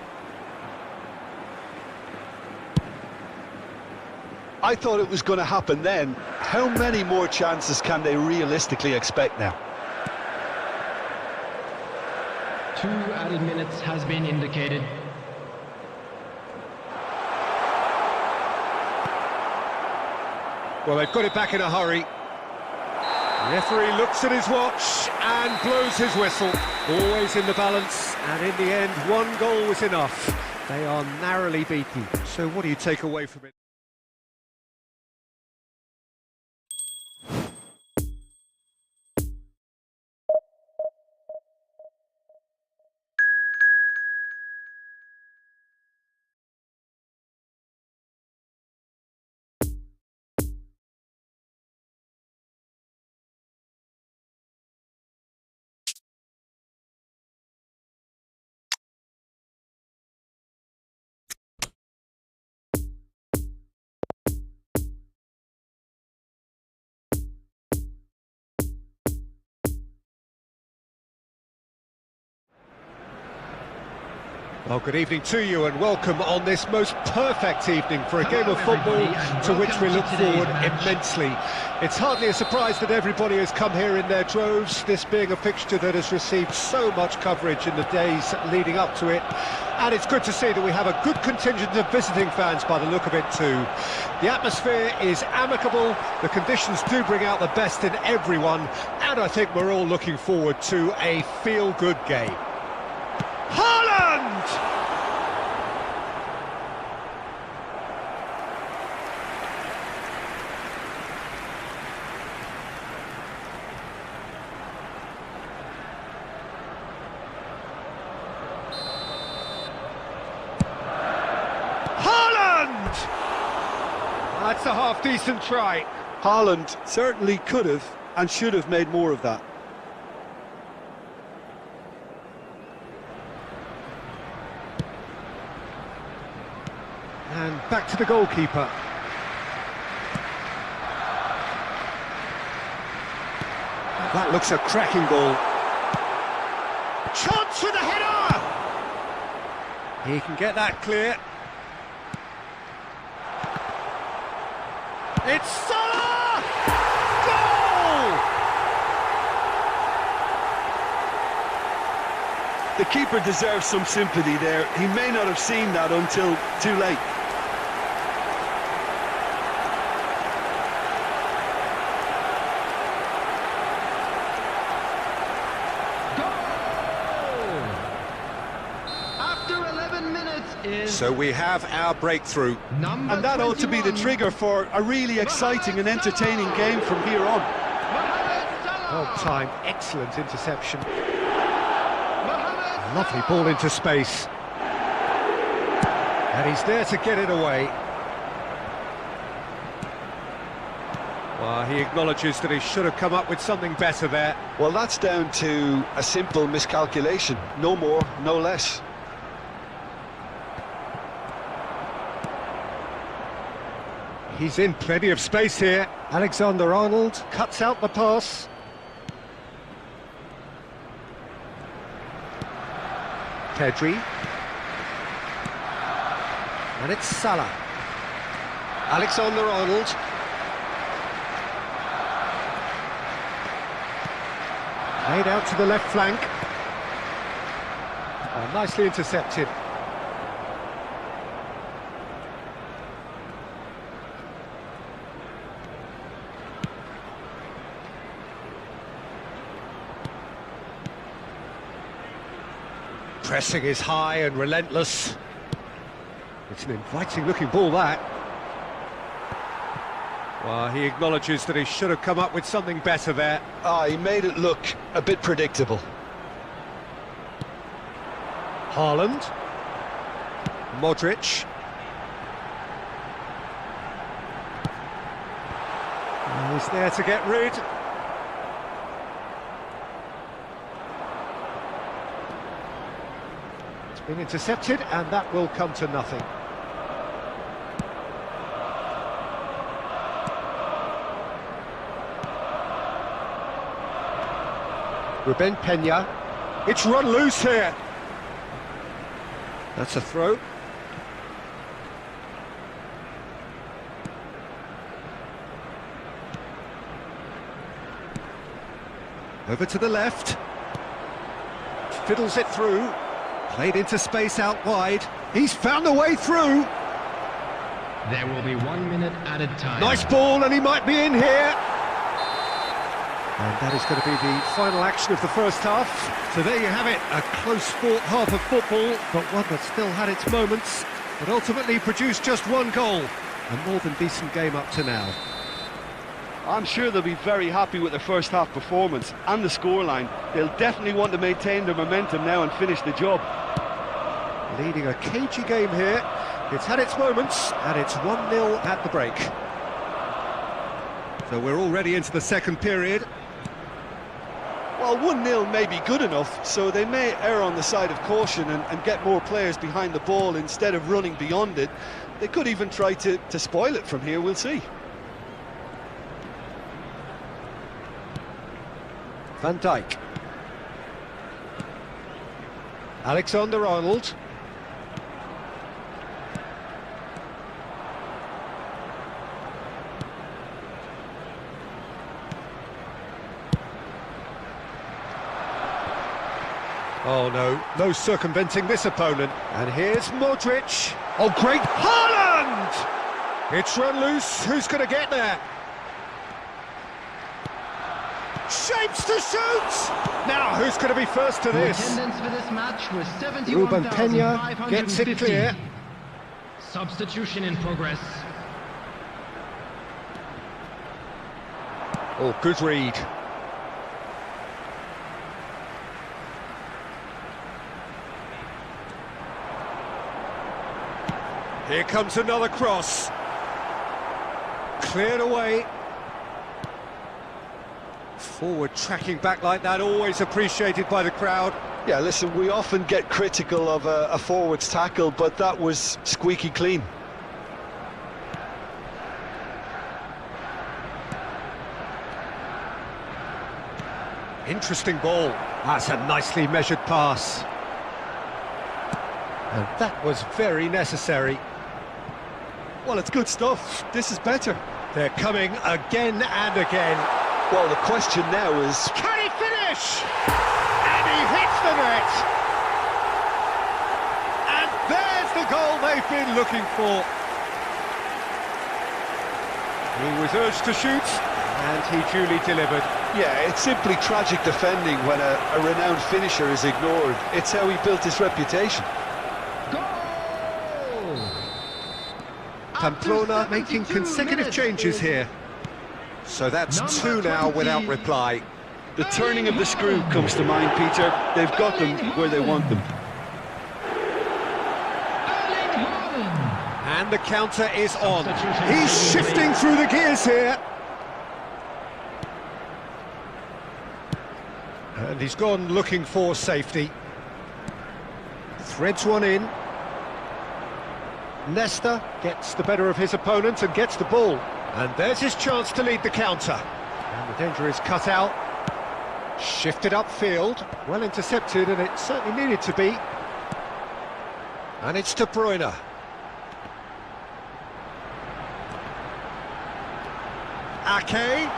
S9: I thought it was going to happen then. How many more chances can they realistically expect now?
S8: 2 added minutes has been indicated.
S6: Well, they've got it back in a hurry. The referee looks at his watch and blows his whistle. Always in the balance, and in the end, 1 goal was enough. They are narrowly beaten. So what do you take away from it? Well, good evening to you and welcome on this most perfect evening for a game of football to which we look forward immensely. It's hardly a surprise that everybody has come here in their droves, this being a fixture that has received so much coverage in the days leading up to it. And it's good to see that we have a good contingent of visiting fans by the look of it too. The atmosphere is amicable, the conditions do bring out the best in everyone, and I think we're all looking forward to a feel-good game. Haaland! Haaland! That's a half-decent try.
S9: Haaland certainly could have and should have made more of that.
S6: And back to the goalkeeper. That looks a cracking goal. Chance with a header! He can get that clear. It's Salah! Goal!
S9: The keeper deserves some sympathy there. He may not have seen that until too late.
S8: is
S6: So we have our breakthrough.
S8: number
S9: And that ought to be the
S8: 21.
S9: trigger for a really exciting and entertaining game from here on.
S6: Well timed, excellent interception. Lovely ball into space. And he's there to get it away. Well, he acknowledges that he should have come up with something better there.
S7: Well, that's down to a simple miscalculation. No more, no less.
S6: He's in plenty of space here. Alexander-Arnold cuts out the pass. Pedri. And it's Salah. Alexander-Arnold. Played out to the left flank. Oh, nicely intercepted. Pressing is high and relentless. It's an inviting looking ball, that. Well, he acknowledges that he should have come up with something better there.
S7: He made it look a bit predictable.
S6: Haaland. Modric. Oh, he's there to get rid. It's been intercepted, and that will come to nothing. Ruben Peña. It's run loose here. That's a throw. Over to the left. Fiddles it through. Played into space out wide. He's found a way through.
S8: There will be 1 minute added time.
S6: Nice ball, and he might be in here. And that is going to be the final action of the first half. So there you have it, a close-fought half of football, but one that still had its moments, but ultimately produced just one goal. A more than decent game up to now.
S9: I'm sure they'll be very happy with their first half performance and the scoreline. They'll definitely want to maintain their momentum now and finish the job.
S6: Leading a cagey game here. It's had its moments, and it's 1-0 at the break. So we're already into the second period.
S9: Well, 1-0 may be good enough, so they may err on the side of caution and get more players behind the ball instead of running beyond it. They could even try to spoil it from here, we'll see.
S6: Van Dijk. Alexander-Arnold. Oh no, no circumventing this opponent. And here's Modric. Oh great, Haaland! It's run loose, who's going to get there? Shapes to shoot! Now, who's going to be first to
S8: The
S6: this?
S8: attendance for this match was
S6: Ruben Peña gets it
S8: 71,550.
S6: clear.
S8: Substitution in progress.
S6: Oh, good read. Here comes another cross. Cleared away. Forward tracking back like that, always appreciated by the crowd.
S7: Yeah, listen, we often get critical of a forward's tackle, but that was squeaky clean.
S6: Interesting ball. That's a nicely measured pass. And that was very necessary.
S9: Well, it's good stuff. This is better.
S6: They're coming again and again.
S7: Well, the question now is...
S6: Can he finish? And he hits the net! And there's the goal they've been looking for. He was urged to shoot, and he duly delivered.
S7: Yeah, it's simply tragic defending when a renowned finisher is ignored. It's how he built his reputation.
S6: Pamplona making consecutive changes here. So that's 2 now without reply.
S9: The turning of the screw comes to mind, Peter. They've got them where they want them.
S6: And the counter is on. He's shifting through the gears here. And he's gone looking for safety. Threads one in. Nesta gets the better of his opponent and gets the ball. And there's his chance to lead the counter. And the danger is cut out. Shifted upfield. Well intercepted, and it certainly needed to be. And it's De Bruyne. Ake.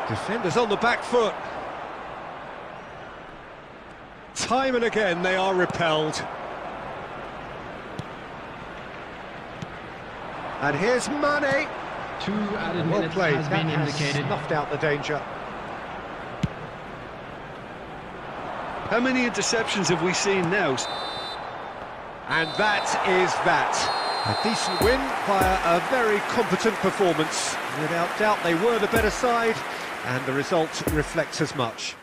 S6: Defenders on the back foot. Time and again they are repelled. And here's Mane.
S8: 2 added
S6: Well
S8: minutes
S6: played.
S8: has
S6: That
S8: been
S6: has
S8: indicated.
S6: snuffed out the danger.
S9: How many interceptions have we seen now?
S6: And that is that. A decent win via a very competent performance. Without doubt they were the better side, and the result reflects as much.